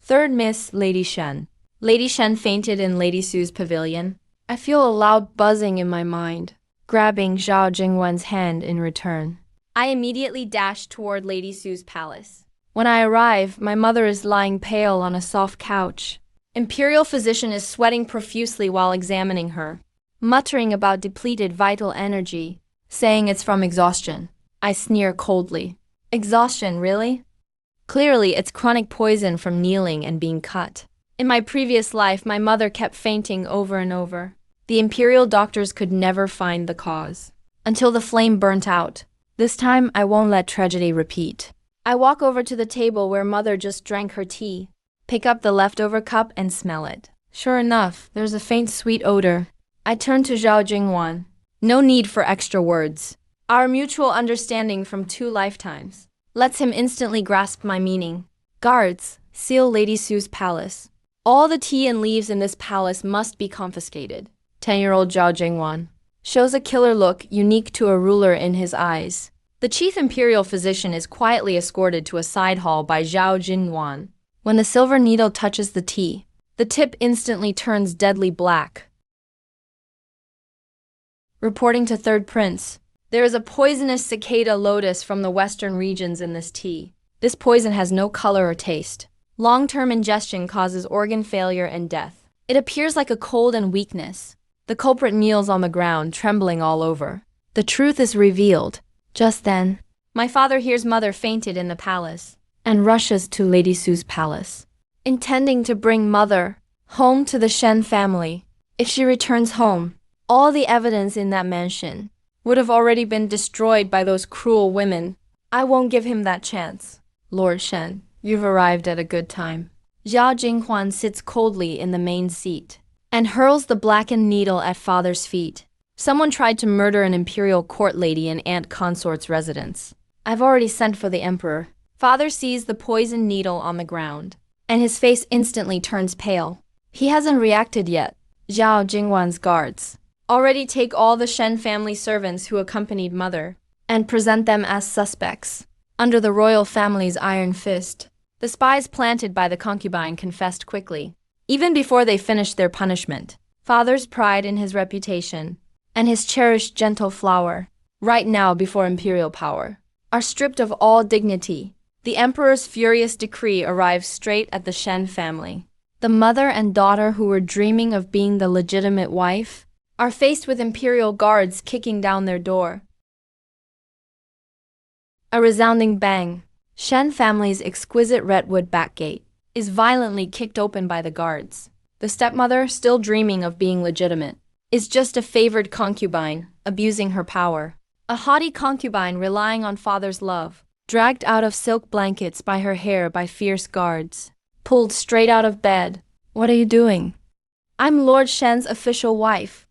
Third Miss, Lady Shen. Lady Shen fainted in Lady Sue's pavilion. I feel a loud buzzing in my mind, grabbing Zhao Jingwen's hand in return. I immediately dashed toward Lady Sue's palace. When I arrive, my mother is lying pale on a soft couch. Imperial physician is sweating profusely while examining her, muttering about depleted vital energy, saying it's from exhaustion. I sneer coldly. Exhaustion, really? Clearly, it's chronic poison from kneeling and being cut. In my previous life, my mother kept fainting over and over. The imperial doctors could never find the cause, until the flame burnt out. This time, I won't let tragedy repeat. I walk over to the table where mother just drank her tea, pick up the leftover cup and smell it. Sure enough, there's a faint sweet odor. I turn to Zhao Jingwan. No need for extra words. Our mutual understanding from 2 lifetimes lets him instantly grasp my meaning. Guards, seal Lady Sue's palace. All the tea and leaves in this palace must be confiscated. 10-year-old Zhao Jingwan shows a killer look unique to a ruler in his eyes. The chief imperial physician is quietly escorted to a side hall by Zhao Jingwan. When the silver needle touches the tea, the tip instantly turns deadly black. Reporting to Third Prince, there is a poisonous cicada lotus from the western regions in this tea. This poison has no color or taste. Long-term ingestion causes organ failure and death. It appears like a cold and weakness. The culprit kneels on the ground, trembling all over. The truth is revealed. Just then, my father hears mother fainted in the palace and rushes to Lady Sue's palace, intending to bring mother home to the Shen family. If she returns home, all the evidence in that mansion would have already been destroyed by those cruel women. I won't give him that chance. Lord Shen, you've arrived at a good time. Zhao Jinghuan sits coldly in the main seat and hurls the blackened needle at father's feet. Someone tried to murder an imperial court lady in aunt consort's residence. I've already sent for the emperor. Father sees the poisoned needle on the ground, and his face instantly turns pale. He hasn't reacted yet. Zhao Jingwan's guards already take all the Shen family servants who accompanied mother and present them as suspects. Under the royal family's iron fist, the spies planted by the concubine confessed quickly, even before they finished their punishment. Father's pride in his reputation and his cherished gentle flower, right now before imperial power, are stripped of all dignity. The emperor's furious decree arrives straight at the Shen family. The mother and daughter who were dreaming of being the legitimate wife are faced with imperial guards kicking down their door. A resounding bang. Shen family's exquisite redwood back gate is violently kicked open by the guards. The stepmother, still dreaming of being legitimate, is just a favored concubine, abusing her power. A haughty concubine relying on father's love, dragged out of silk blankets by her hair by fierce guards, pulled straight out of bed. What are you doing? I'm Lord Shen's official wife.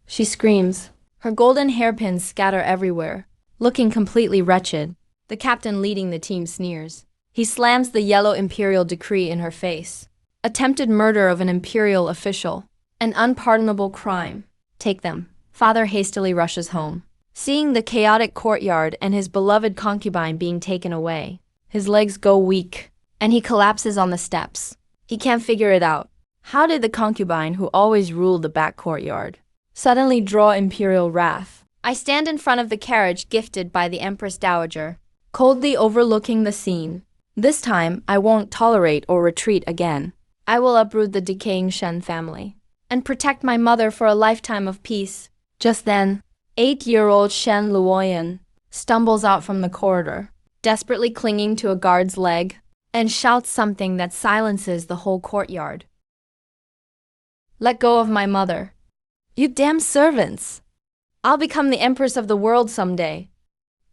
She screams. Her golden hairpins scatter everywhere, looking completely wretched. The captain leading the team sneers. He slams the yellow imperial decree in her face. Attempted murder of an imperial official. An unpardonable crime. Take them. Father hastily rushes home. Seeing the chaotic courtyard and his beloved concubine being taken away, his legs go weak, and he collapses on the steps. He can't figure it out. How did the concubine, who always ruled the back courtyard, suddenly draw imperial wrath? I stand in front of the carriage gifted by the Empress Dowager, coldly overlooking the scene. This time, I won't tolerate or retreat again. I will uproot the decaying Shen family and protect my mother for a lifetime of peace. Just then, 8-year-old Shen Luoyan stumbles out from the corridor, desperately clinging to a guard's leg, and shouts something that silences the whole courtyard. Let go of my mother. You damn servants! I'll become the empress of the world someday.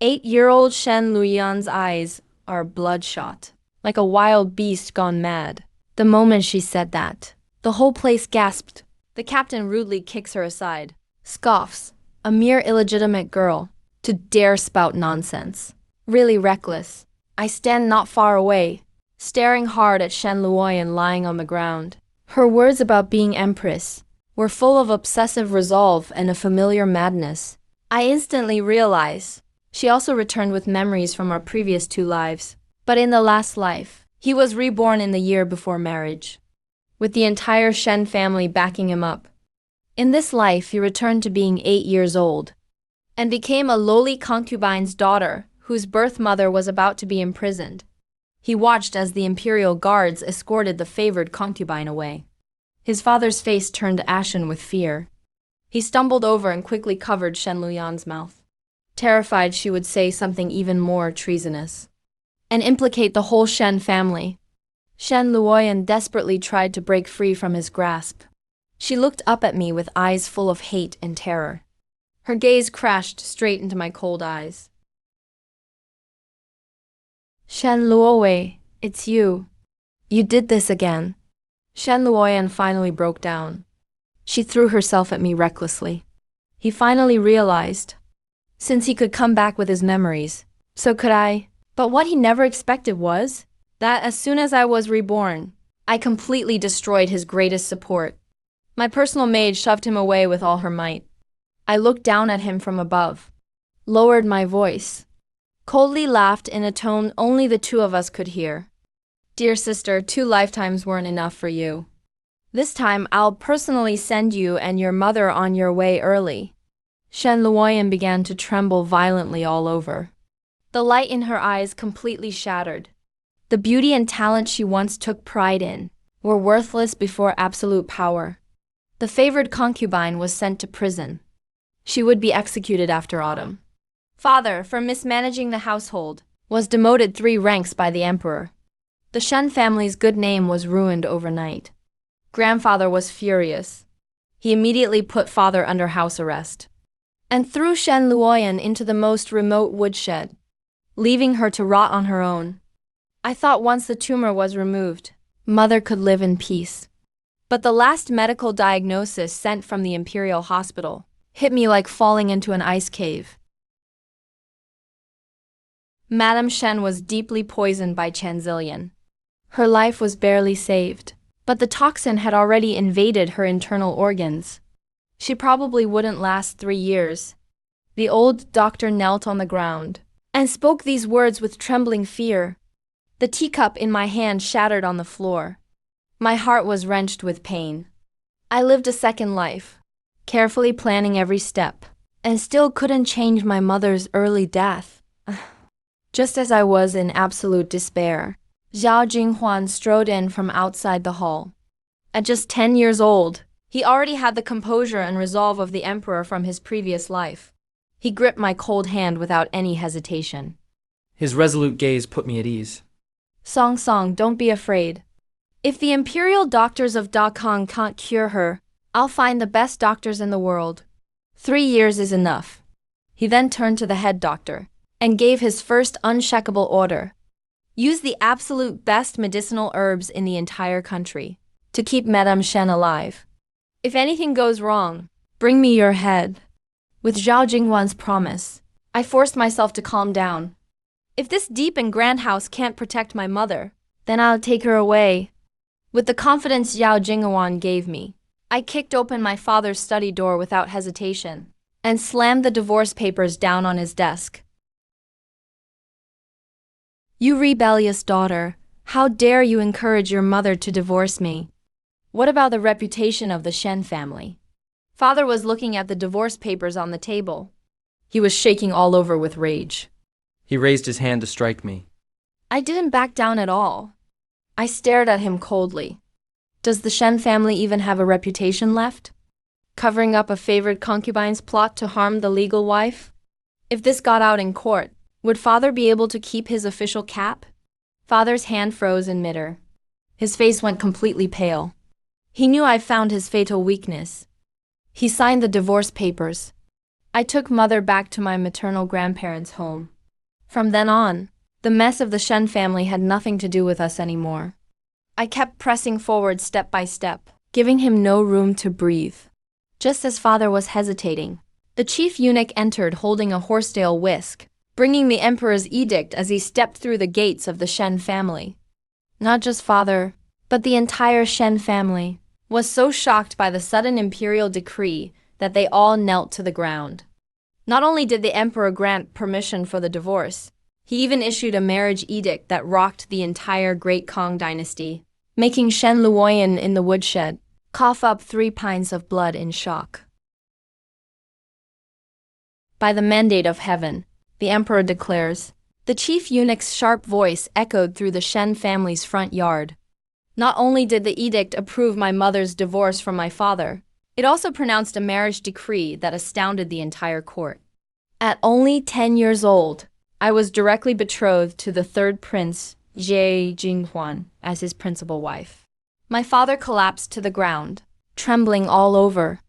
8-year-old Shen Luoyan's eyes are bloodshot, like a wild beast gone mad. The moment she said that, the whole place gasped. The captain rudely kicks her aside, scoffs. A mere illegitimate girl, to dare spout nonsense. Really reckless. I stand not far away, staring hard at Shen Luoyan lying on the ground. Her words about being empress were full of obsessive resolve and a familiar madness. I instantly realized she also returned with memories from our previous two lives. But in the last life, he was reborn in the year before marriage, with the entire Shen family backing him up. In this life, he returned to being 8 years old and became a lowly concubine's daughter whose birth mother was about to be imprisoned. He watched as the imperial guards escorted the favored concubine away. His father's face turned ashen with fear. He stumbled over and quickly covered Shen Luyan's mouth, terrified she would say something even more treasonous and implicate the whole Shen family. Shen Luoyan desperately tried to break free from his grasp. She looked up at me with eyes full of hate and terror. Her gaze crashed straight into my cold eyes. Shen Luowei, it's you. You did this again. Shen Luoyan finally broke down. She threw herself at me recklessly. He finally realized. Since he could come back with his memories, so could I. But what he never expected was that as soon as I was reborn, I completely destroyed his greatest support. My personal maid shoved him away with all her might. I looked down at him from above, lowered my voice, coldly laughed in a tone only the two of us could hear. Dear sister, 2 lifetimes weren't enough for you. This time I'll personally send you and your mother on your way early. Shen Luoyan began to tremble violently all over. The light in her eyes completely shattered. The beauty and talent she once took pride in were worthless before absolute power. The favored concubine was sent to prison. She would be executed after autumn. Father, for mismanaging the household, was demoted 3 ranks by the emperor. The Shen family's good name was ruined overnight. Grandfather was furious. He immediately put father under house arrest and threw Shen Luoyan into the most remote woodshed, leaving her to rot on her own. I thought once the tumor was removed, mother could live in peace. But the last medical diagnosis sent from the imperial hospital hit me like falling into an ice cave. Madame Shen was deeply poisoned by Chanzillion. Her life was barely saved, but the toxin had already invaded her internal organs. She probably wouldn't last 3 years. The old doctor knelt on the ground and spoke these words with trembling fear. The teacup in my hand shattered on the floor. My heart was wrenched with pain. I lived a second life, carefully planning every step, and still couldn't change my mother's early death. Just as I was in absolute despair, Zhao Jinghuan strode in from outside the hall. At just 10 years old, he already had the composure and resolve of the emperor from his previous life. He gripped my cold hand without any hesitation. His resolute gaze put me at ease. Song Song, don't be afraid. If the imperial doctors of Dakang can't cure her, I'll find the best doctors in the world. 3 years is enough. He then turned to the head doctor and gave his first unshakable order. Use the absolute best medicinal herbs in the entire country to keep Madame Shen alive. If anything goes wrong, bring me your head. With Zhao Jingwan's promise, I forced myself to calm down. If this deep and grand house can't protect my mother, then I'll take her away. With the confidence Zhao Jingwan gave me, I kicked open my father's study door without hesitation and slammed the divorce papers down on his desk. You rebellious daughter, how dare you encourage your mother to divorce me? What about the reputation of the Shen family? Father was looking at the divorce papers on the table. He was shaking all over with rage. He raised his hand to strike me. I didn't back down at all. I stared at him coldly. Does the Shen family even have a reputation left? Covering up a favored concubine's plot to harm the legal wife? If this got out in court, would father be able to keep his official cap? Father's hand froze in midair. His face went completely pale. He knew I found his fatal weakness. He signed the divorce papers. I took mother back to my maternal grandparents' home. From then on, the mess of the Shen family had nothing to do with us anymore. I kept pressing forward step by step, giving him no room to breathe. Just as father was hesitating, the chief eunuch entered holding a horsetail whisk, bringing the emperor's edict as he stepped through the gates of the Shen family. Not just father, But the entire Shen family was so shocked by the sudden imperial decree that they all knelt to the ground. Not only did the emperor grant permission for the divorce, he even issued a marriage edict that rocked the entire Great Kong dynasty, making Shen Luoyan in the woodshed cough up 3 pints of blood in shock. By the mandate of heaven, the emperor declares, the chief eunuch's sharp voice echoed through the Shen family's front yard. Not only did the edict approve my mother's divorce from my father, it also pronounced a marriage decree that astounded the entire court. At only 10 years old, I was directly betrothed to the third prince, Jie Jinghuan, as his principal wife. My father collapsed to the ground, trembling all over.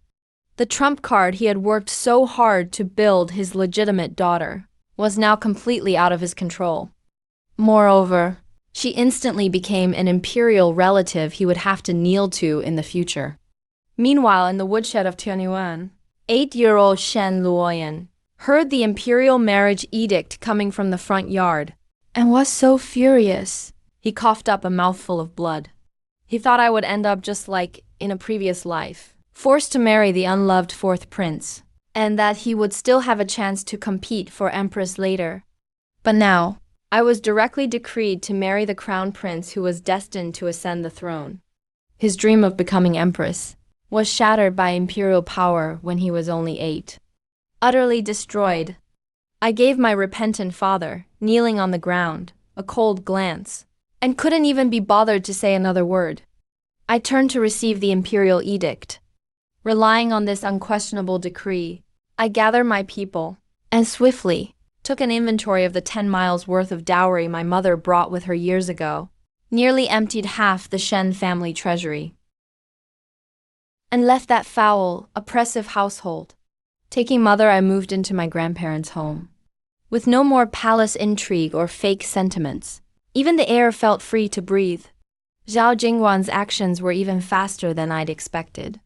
The trump card he had worked so hard to build his legitimate daughter was now completely out of his control. Moreover, she instantly became an imperial relative he would have to kneel to in the future. Meanwhile, in the woodshed of Tianyuan, 8-year-old Shen Luoyan heard the imperial marriage edict coming from the front yard and was so furious, he coughed up a mouthful of blood. He thought I would end up just like in a previous life, forced to marry the unloved fourth prince, and that he would still have a chance to compete for empress later. But now, I was directly decreed to marry the crown prince who was destined to ascend the throne. His dream of becoming empress was shattered by imperial power when he was only 8. Utterly destroyed, I gave my repentant father, kneeling on the ground, a cold glance, and couldn't even be bothered to say another word. I turned to receive the imperial edict. Relying on this unquestionable decree, I gathered my people and swiftly took an inventory of the 10 miles worth of dowry my mother brought with her years ago, nearly emptied half the Shen family treasury, and left that foul, oppressive household. Taking mother, I moved into my grandparents' home. With no more palace intrigue or fake sentiments, even the air felt free to breathe. Zhao Jingwan's actions were even faster than I'd expected.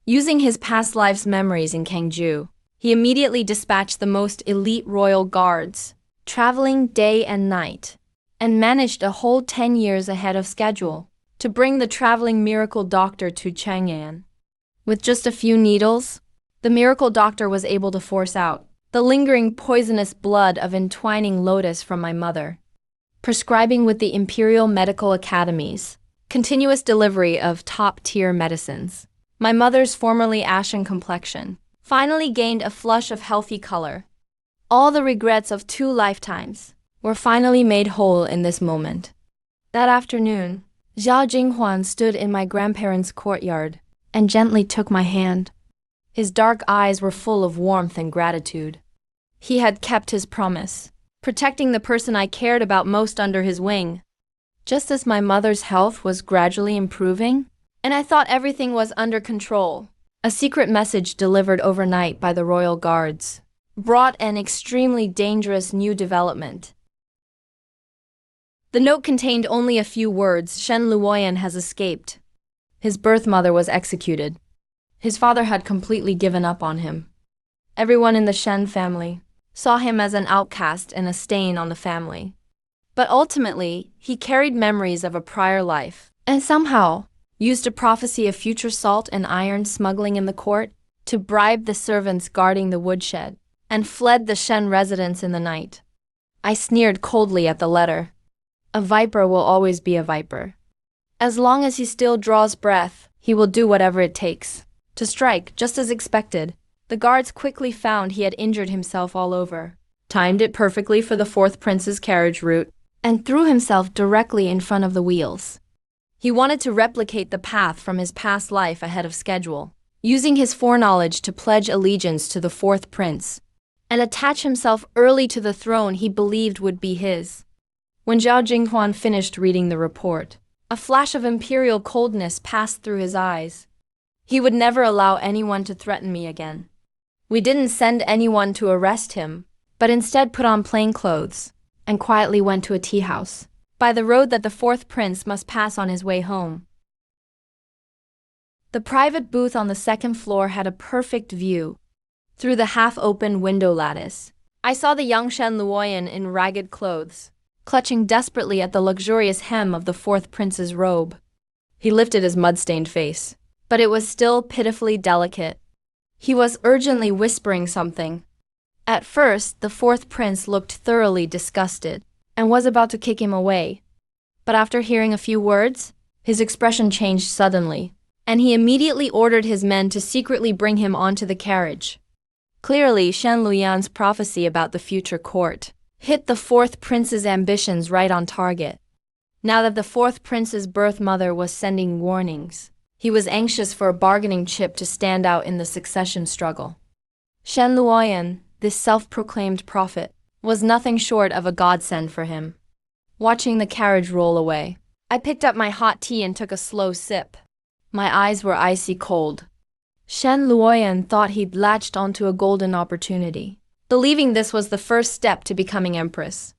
Using his past life's memories in Kangju, he immediately dispatched the most elite royal guards, traveling day and night, and managed a whole 10 years ahead of schedule to bring the traveling miracle doctor to Chang'an. With just a few needles, the miracle doctor was able to force out the lingering poisonous blood of entwining lotus from my mother, prescribing with the Imperial Medical Academy's continuous delivery of top-tier medicines. My mother's formerly ashen complexion finally gained a flush of healthy color. All the regrets of 2 lifetimes were finally made whole in this moment. That afternoon, Zhao Jinghuan stood in my grandparents' courtyard and gently took my hand. His dark eyes were full of warmth and gratitude. He had kept his promise, protecting the person I cared about most under his wing. Just as my mother's health was gradually improving, and I thought everything was under control, a secret message delivered overnight by the royal guards brought an extremely dangerous new development. The note contained only a few words: Shen Luoyan has escaped. His birth mother was executed. His father had completely given up on him. Everyone in the Shen family saw him as an outcast and a stain on the family. But ultimately, he carried memories of a prior life, and somehow used a prophecy of future salt and iron smuggling in the court to bribe the servants guarding the woodshed, and fled the Shen residence in the night. I sneered coldly at the letter. A viper will always be a viper. As long as he still draws breath, he will do whatever it takes to strike. Just as expected, the guards quickly found he had injured himself all over, timed it perfectly for the fourth prince's carriage route, and threw himself directly in front of the wheels. He wanted to replicate the path from his past life ahead of schedule, using his foreknowledge to pledge allegiance to the fourth prince, and attach himself early to the throne he believed would be his. When Zhao Jinghuan finished reading the report, a flash of imperial coldness passed through his eyes. He would never allow anyone to threaten me again. We didn't send anyone to arrest him, but instead put on plain clothes and quietly went to a tea house by the road that the fourth prince must pass on his way home. The private booth on the second floor had a perfect view. Through the half-open window lattice, I saw the young Shen Luoyan in ragged clothes, clutching desperately at the luxurious hem of the fourth prince's robe. He lifted his mud-stained face, but it was still pitifully delicate. He was urgently whispering something. At first, the fourth prince looked thoroughly disgusted and was about to kick him away. But after hearing a few words, his expression changed suddenly, and he immediately ordered his men to secretly bring him onto the carriage. Clearly, Shen Luyan's prophecy about the future court hit the fourth prince's ambitions right on target. Now that the fourth prince's birth mother was sending warnings, he was anxious for a bargaining chip to stand out in the succession struggle. Shen Luoyan, this self-proclaimed prophet, was nothing short of a godsend for him. Watching the carriage roll away, I picked up my hot tea and took a slow sip. My eyes were icy cold. Shen Luoyan thought he'd latched onto a golden opportunity, believing this was the first step to becoming empress.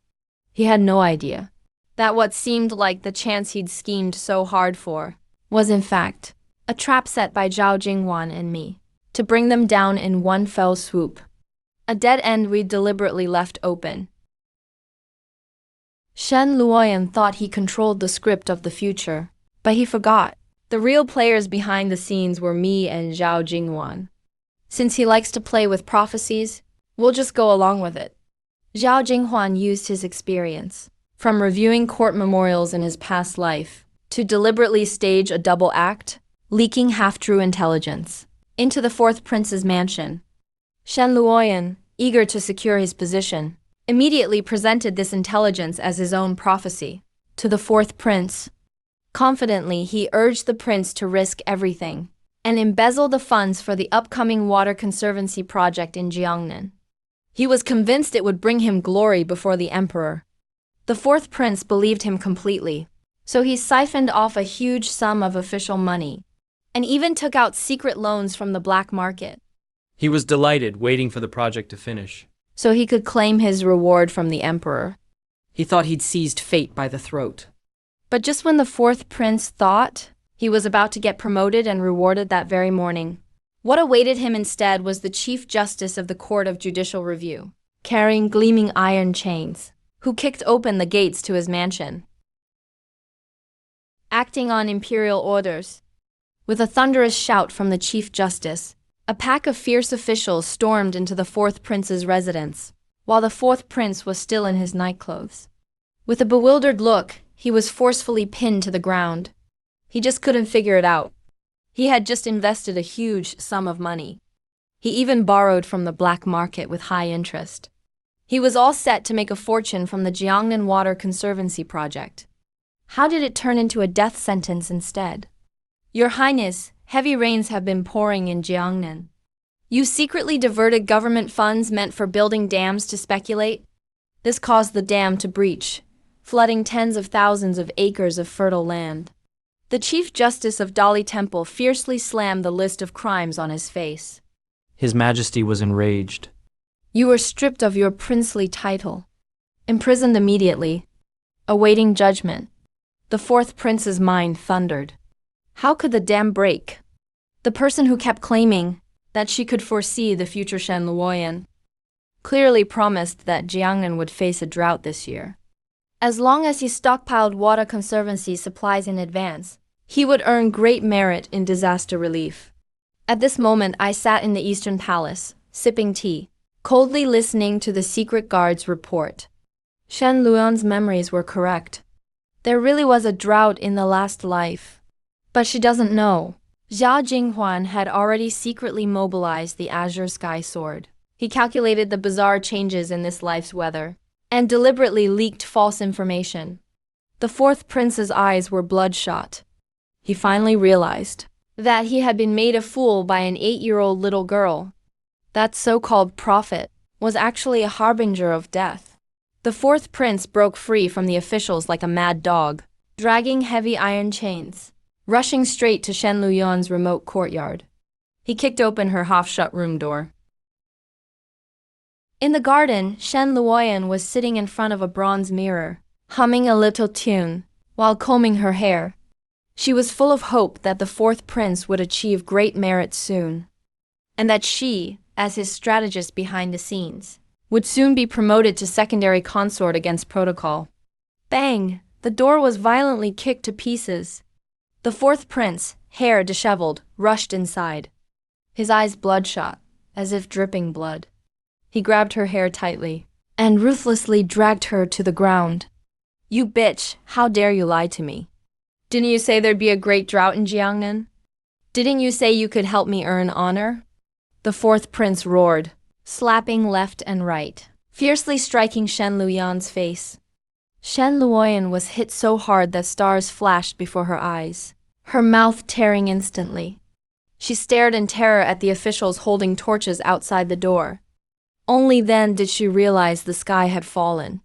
He had no idea that what seemed like the chance he'd schemed so hard for was in fact a trap set by Zhao Jinghuan and me to bring them down in one fell swoop. A dead end we'd deliberately left open. Shen Luoyan thought he controlled the script of the future, but he forgot. The real players behind the scenes were me and Zhao Jinghuan. Since he likes to play with prophecies, we'll just go along with it. Zhao Jinghuan used his experience, from reviewing court memorials in his past life, to deliberately stage a double act, leaking half-true intelligence into the fourth prince's mansion. Shen Luoyan, eager to secure his position, immediately presented this intelligence as his own prophecy to the fourth prince. Confidently, he urged the prince to risk everything and embezzle the funds for the upcoming water conservancy project in Jiangnan. He was convinced it would bring him glory before the emperor. The fourth prince believed him completely, so he siphoned off a huge sum of official money and even took out secret loans from the black market. He was delighted, waiting for the project to finish, so he could claim his reward from the emperor. He thought he'd seized fate by the throat. But just when the fourth prince thought he was about to get promoted and rewarded that very morning, what awaited him instead was the Chief Justice of the Court of Judicial Review, carrying gleaming iron chains, who kicked open the gates to his mansion. Acting on imperial orders, with a thunderous shout from the Chief Justice, a pack of fierce officials stormed into the fourth prince's residence, while the fourth prince was still in his nightclothes. With a bewildered look, he was forcefully pinned to the ground. He just couldn't figure it out. He had just invested a huge sum of money. He even borrowed from the black market with high interest. He was all set to make a fortune from the Jiangnan Water Conservancy project. How did it turn into a death sentence instead? Your Highness, heavy rains have been pouring in Jiangnan. You secretly diverted government funds meant for building dams to speculate. This caused the dam to breach, flooding tens of thousands of acres of fertile land. The Chief Justice of Dali Temple fiercely slammed the list of crimes on his face. His Majesty was enraged. You were stripped of your princely title, imprisoned immediately, awaiting judgment. The fourth prince's mind thundered. How could the dam break? The person who kept claiming that she could foresee the future Shen Luoyan clearly promised that Jiangnan would face a drought this year. As long as he stockpiled water conservancy supplies in advance, he would earn great merit in disaster relief. At this moment, I sat in the Eastern Palace, sipping tea, coldly listening to the secret guard's report. Shen Luoyan's memories were correct. There really was a drought in the last life. But she doesn't know. Zhao Jinghuan had already secretly mobilized the Azure Sky Sword. He calculated the bizarre changes in this life's weather and deliberately leaked false information. The fourth prince's eyes were bloodshot. He finally realized that he had been made a fool by an 8-year-old little girl. That so-called prophet was actually a harbinger of death. The fourth prince broke free from the officials like a mad dog, dragging heavy iron chains, rushing straight to Shen Luoyan's remote courtyard. He kicked open her half-shut room door. In the garden, Shen Luoyan was sitting in front of a bronze mirror, humming a little tune, while combing her hair. She was full of hope that the fourth prince would achieve great merit soon, and that she, as his strategist behind the scenes, would soon be promoted to secondary consort against protocol. Bang! The door was violently kicked to pieces. The fourth prince, hair disheveled, rushed inside. His eyes bloodshot, as if dripping blood. He grabbed her hair tightly and ruthlessly dragged her to the ground. You bitch, how dare you lie to me? Didn't you say there'd be a great drought in Jiangnan? Didn't you say you could help me earn honor? The fourth prince roared, slapping left and right, fiercely striking Shen Luyan's face. Shen Luoyan was hit so hard that stars flashed before her eyes, her mouth tearing instantly. She stared in terror at the officials holding torches outside the door. Only then did she realize the sky had fallen.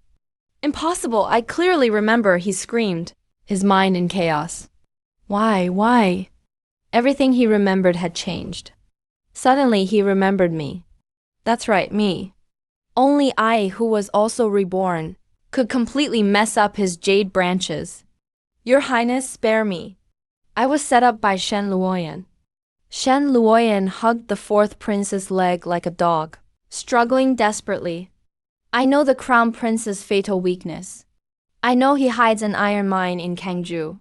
Impossible, I clearly remember, he screamed, his mind in chaos. Why? Everything he remembered had changed. Suddenly he remembered me. That's right, me. Only I, who was also reborn, could completely mess up his jade branches. Your Highness, spare me. I was set up by Shen Luoyan. Shen Luoyan hugged the fourth prince's leg like a dog, struggling desperately. I know the crown prince's fatal weakness. I know he hides an iron mine in Kangju.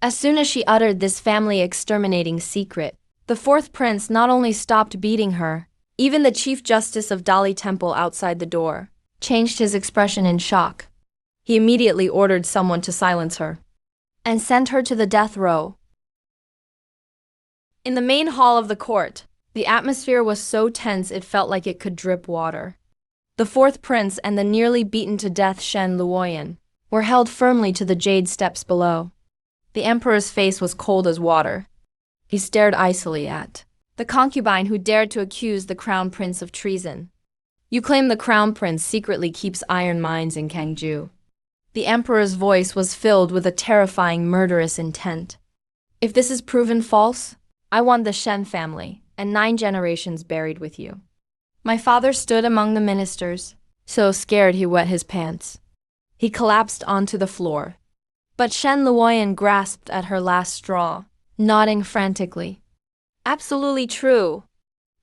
As soon as she uttered this family-exterminating secret, the fourth prince not only stopped beating her, even the chief justice of Dali Temple outside the door changed his expression in shock. He immediately ordered someone to silence her and sent her to the death row. In the main hall of the court, the atmosphere was so tense it felt like it could drip water. The fourth prince and the nearly beaten to death Shen Luoyan were held firmly to the jade steps below. The emperor's face was cold as water. He stared icily at the concubine who dared to accuse the crown prince of treason. You claim the crown prince secretly keeps iron mines in Kangju. The emperor's voice was filled with a terrifying murderous intent. If this is proven false, I want the Shen family and 9 generations buried with you. My father stood among the ministers, so scared he wet his pants. He collapsed onto the floor. But Shen Luoyan grasped at her last straw, nodding frantically. Absolutely true.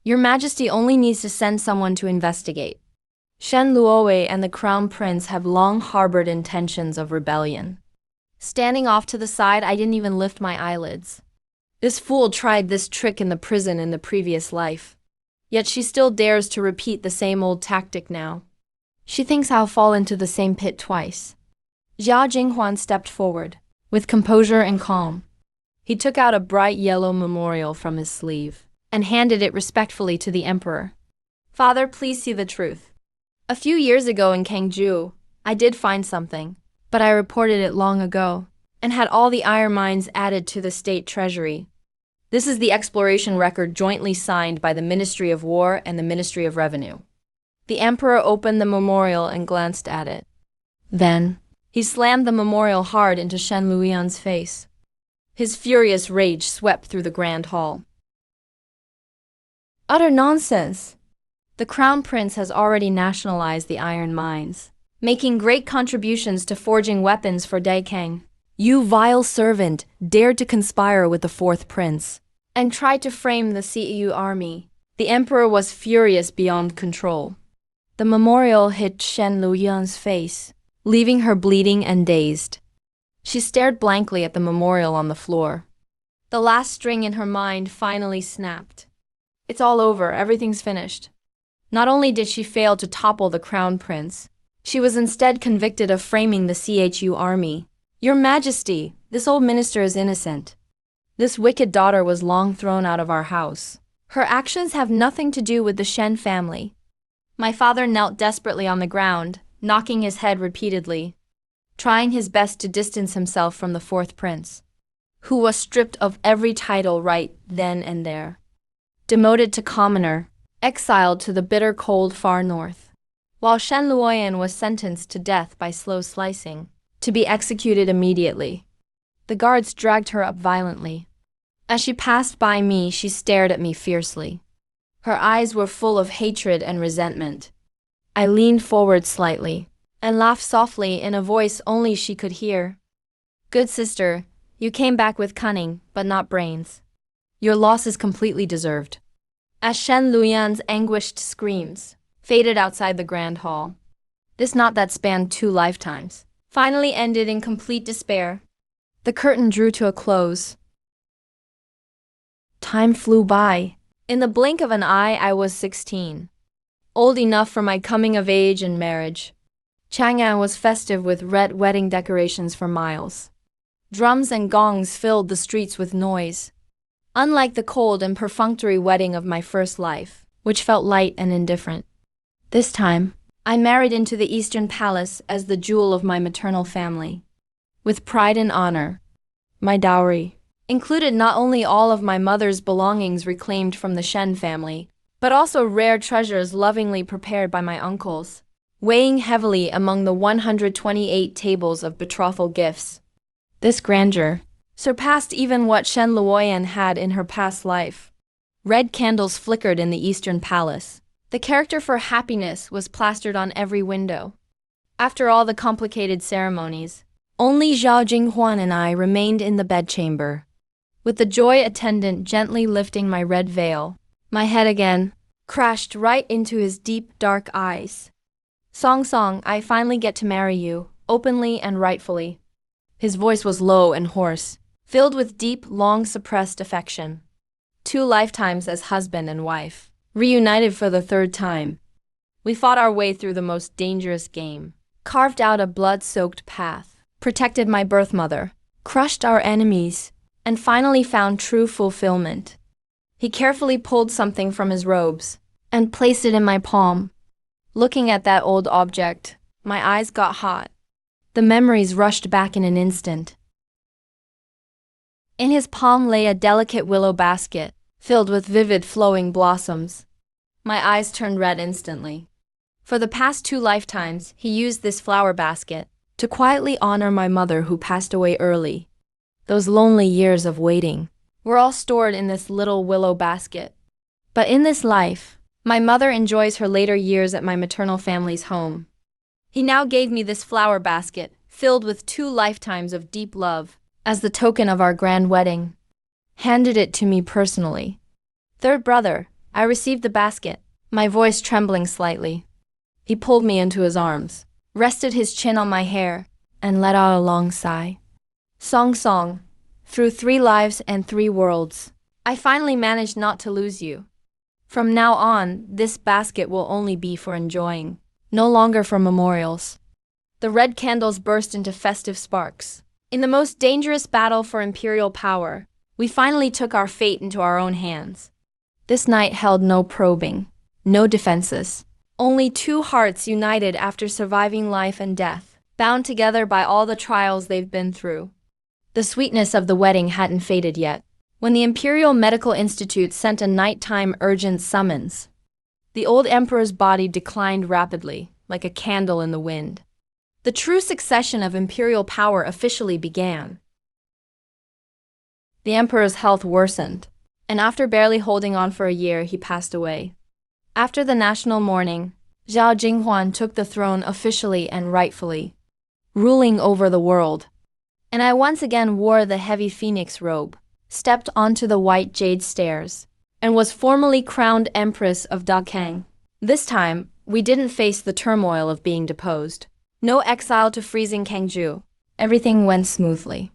Your Majesty only needs to send someone to investigate. Shen Luowei and the crown prince have long harbored intentions of rebellion. Standing off to the side, I didn't even lift my eyelids. This fool tried this trick in the prison in the previous life. Yet she still dares to repeat the same old tactic now. She thinks I'll fall into the same pit twice. Jia Jinghuan stepped forward, with composure and calm. He took out a bright yellow memorial from his sleeve and handed it respectfully to the emperor. Father, please see the truth. A few years ago in Kangju, I did find something, but I reported it long ago and had all the iron mines added to the state treasury. This is the exploration record jointly signed by the Ministry of War and the Ministry of Revenue. The emperor opened the memorial and glanced at it. Then, he slammed the memorial hard into Shen Luoyan's face. His furious rage swept through the grand hall. Utter nonsense! The crown prince has already nationalized the iron mines, making great contributions to forging weapons for Daikang. You vile servant dared to conspire with the fourth prince and tried to frame the CEU army. The emperor was furious beyond control. The memorial hit Shen Luoyan's face, leaving her bleeding and dazed. She stared blankly at the memorial on the floor. The last string in her mind finally snapped. It's all over, everything's finished. Not only did she fail to topple the crown prince, she was instead convicted of framing the CHU army. Your Majesty, this old minister is innocent. This wicked daughter was long thrown out of our house. Her actions have nothing to do with the Shen family. My father knelt desperately on the ground, knocking his head repeatedly, trying his best to distance himself from the fourth prince, who was stripped of every title right then and there. Demoted to commoner, exiled to the bitter cold far north, while Shen Luoyan was sentenced to death by slow slicing, to be executed immediately. The guards dragged her up violently. As she passed by me, she stared at me fiercely. Her eyes were full of hatred and resentment. I leaned forward slightly and laughed softly in a voice only she could hear. Good sister, you came back with cunning, but not brains. Your loss is completely deserved. As Shen Luoyan's anguished screams faded outside the grand hall, this knot that spanned 2 lifetimes finally ended in complete despair. The curtain drew to a close, Time flew by. In the blink of an eye, I was 16. Old enough for my coming of age and marriage. Chang'an was festive with red wedding decorations for miles. Drums and gongs filled the streets with noise. Unlike the cold and perfunctory wedding of my first life, which felt light and indifferent. This time, I married into the Eastern Palace as the jewel of my maternal family. With pride and honor. My dowry included not only all of my mother's belongings reclaimed from the Shen family, but also rare treasures lovingly prepared by my uncles, weighing heavily among the 128 tables of betrothal gifts. This grandeur surpassed even what Shen Luoyan had in her past life. Red candles flickered in the Eastern Palace. The character for happiness was plastered on every window. After all the complicated ceremonies, only Zhao Jinghuan and I remained in the bedchamber. With the joy attendant gently lifting my red veil, my head again crashed right into his deep, dark eyes. Song Song, I finally get to marry you, openly and rightfully. His voice was low and hoarse, filled with deep, long-suppressed affection. 2 lifetimes as husband and wife, reunited for the 3rd time. We fought our way through the most dangerous game, carved out a blood-soaked path, protected my birth mother, crushed our enemies, and finally found true fulfillment. He carefully pulled something from his robes and placed it in my palm. Looking at that old object, my eyes got hot. The memories rushed back in an instant. In his palm lay a delicate willow basket, filled with vivid flowing blossoms. My eyes turned red instantly. For the past 2 lifetimes, he used this flower basket to quietly honor my mother who passed away early. Those lonely years of waiting were all stored in this little willow basket. But in this life, my mother enjoys her later years at my maternal family's home. He now gave me this flower basket, filled with 2 lifetimes of deep love, as the token of our grand wedding. Handed it to me personally. Third brother, I received the basket, my voice trembling slightly. He pulled me into his arms, rested his chin on my hair, and let out a long sigh. Song Song, through 3 lives and 3 worlds, I finally managed not to lose you. From now on, this basket will only be for enjoying, no longer for memorials. The red candles burst into festive sparks. In the most dangerous battle for imperial power, we finally took our fate into our own hands. This night held no probing, no defenses, only 2 hearts united after surviving life and death, bound together by all the trials they've been through. The sweetness of the wedding hadn't faded yet, when the Imperial Medical Institute sent a nighttime urgent summons. The old emperor's body declined rapidly, like a candle in the wind. The true succession of imperial power officially began. The emperor's health worsened, and after barely holding on for a year, he passed away. After the national mourning, Zhao Jinghuan took the throne officially and rightfully, ruling over the world. And I once again wore the heavy phoenix robe, stepped onto the white jade stairs, and was formally crowned empress of Dakang. This time, we didn't face the turmoil of being deposed. No exile to freezing Kangju. Everything went smoothly.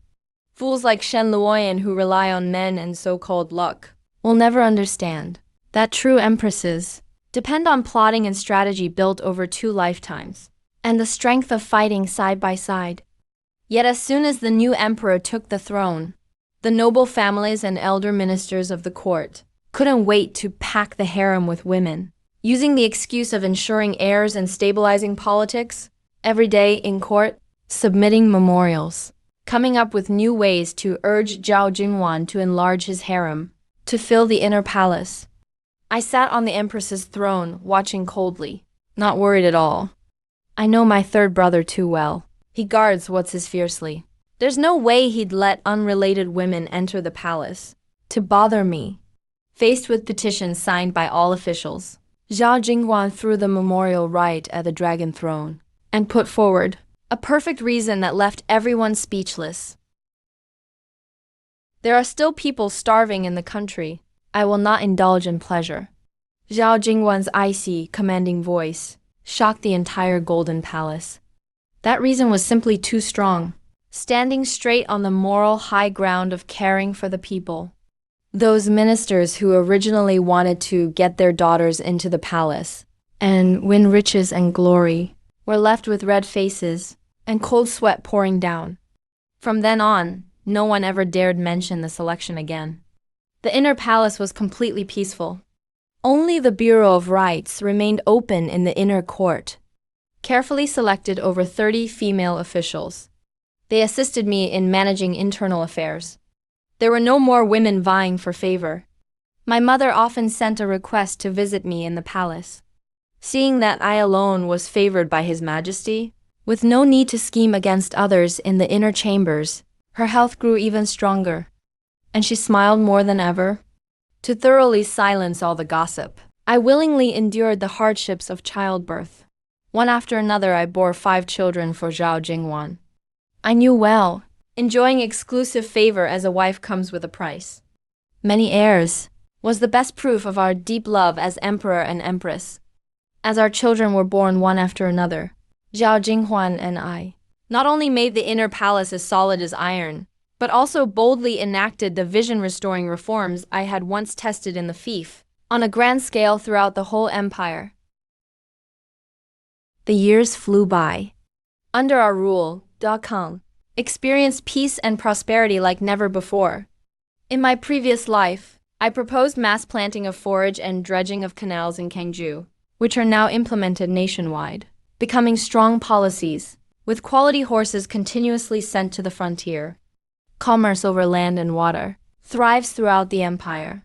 Fools like Shen Luoyan who rely on men and so-called luck will never understand that true empresses depend on plotting and strategy built over 2 lifetimes, and the strength of fighting side by side. Yet as soon as the new emperor took the throne, the noble families and elder ministers of the court couldn't wait to pack the harem with women, using the excuse of ensuring heirs and stabilizing politics. Every day in court, submitting memorials, coming up with new ways to urge Zhao Jinghuan to enlarge his harem, to fill the inner palace. I sat on the empress's throne, watching coldly, not worried at all. I know my 3rd brother too well. He guards what's his fiercely. There's no way he'd let unrelated women enter the palace to bother me. Faced with petitions signed by all officials, Zhao Jinghuan threw the memorial right at the dragon throne and put forward a perfect reason that left everyone speechless. There are still people starving in the country. I will not indulge in pleasure. Zhao Jinghuan's icy, commanding voice shocked the entire golden palace. That reason was simply too strong, standing straight on the moral high ground of caring for the people. Those ministers who originally wanted to get their daughters into the palace and win riches and glory were left with red faces and cold sweat pouring down. From then on, no one ever dared mention the selection again. The inner palace was completely peaceful. Only the Bureau of Rights remained open in the inner court, carefully selected over 30 female officials. They assisted me in managing internal affairs. There were no more women vying for favor. My mother often sent a request to visit me in the palace. Seeing that I alone was favored by His Majesty, with no need to scheme against others in the inner chambers, her health grew even stronger, and she smiled more than ever. To thoroughly silence all the gossip, I willingly endured the hardships of childbirth. One after another I bore 5 children for Zhao Jingwan. I knew well, enjoying exclusive favor as a wife comes with a price. Many heirs was the best proof of our deep love as emperor and empress. As our children were born one after another, Zhao Jinghuan and I not only made the inner palace as solid as iron, but also boldly enacted the vision-restoring reforms I had once tested in the fief, on a grand scale throughout the whole empire. The years flew by. Under our rule, Da Kang experienced peace and prosperity like never before. In my previous life, I proposed mass planting of forage and dredging of canals in Kangju, which are now implemented nationwide, becoming strong policies, with quality horses continuously sent to the frontier. Commerce over land and water thrives throughout the empire.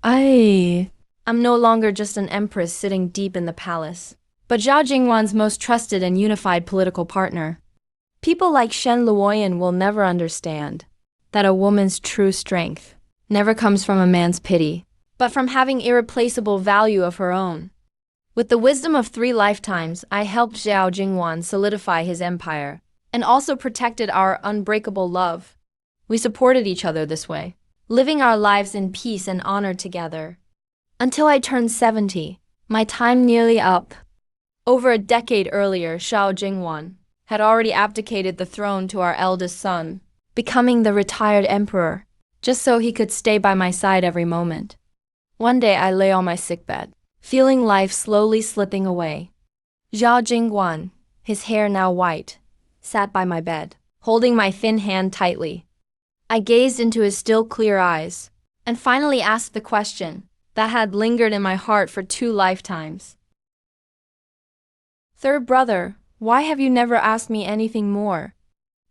I'm no longer just an empress sitting deep in the palace, but Zhao Jingwan's most trusted and unified political partner. People like Shen Luoyan will never understand that a woman's true strength never comes from a man's pity, but from having irreplaceable value of her own. With the wisdom of 3 lifetimes, I helped Zhao Jingwan solidify his empire and also protected our unbreakable love. We supported each other this way, living our lives in peace and honor together. Until I turned 70, my time nearly up. Over a decade earlier, Zhao Jingwan had already abdicated the throne to our eldest son, becoming the retired emperor, just so he could stay by my side every moment. One day I lay on my sickbed, feeling life slowly slipping away. Zhao Jingwan, his hair now white, sat by my bed, holding my thin hand tightly. I gazed into his still clear eyes, and finally asked the question that had lingered in my heart for 2 lifetimes. "Third brother, why have you never asked me anything more?"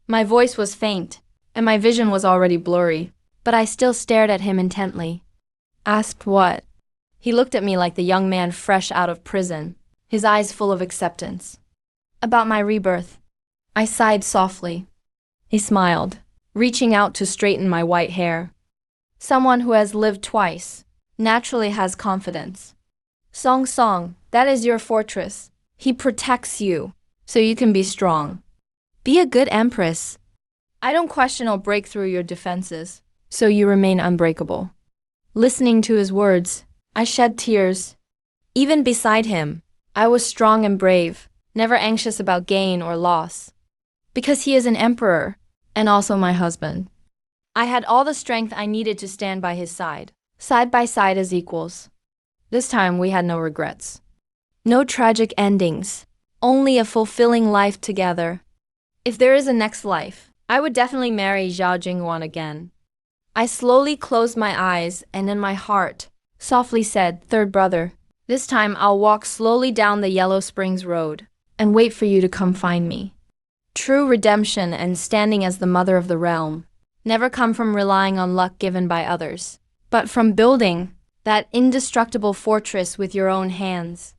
My voice was faint, and my vision was already blurry, but I still stared at him intently. "Asked what?" He looked at me like the young man fresh out of prison, his eyes full of acceptance. "About my rebirth." I sighed softly. He smiled, reaching out to straighten my white hair. "Someone who has lived twice naturally has confidence. Song Song, that is your fortress. He protects you, so you can be strong. Be a good empress. I don't question or break through your defenses, so you remain unbreakable." Listening to his words, I shed tears. Even beside him, I was strong and brave, never anxious about gain or loss. Because he is an emperor, and also my husband. I had all the strength I needed to stand by his side by side as equals. This time we had no regrets. No tragic endings, only a fulfilling life together. If there is a next life, I would definitely marry Zhao Jingwan again. I slowly closed my eyes and in my heart, softly said, "Third brother, this time I'll walk slowly down the Yellow Springs Road and wait for you to come find me." True redemption and standing as the mother of the realm never come from relying on luck given by others, but from building that indestructible fortress with your own hands.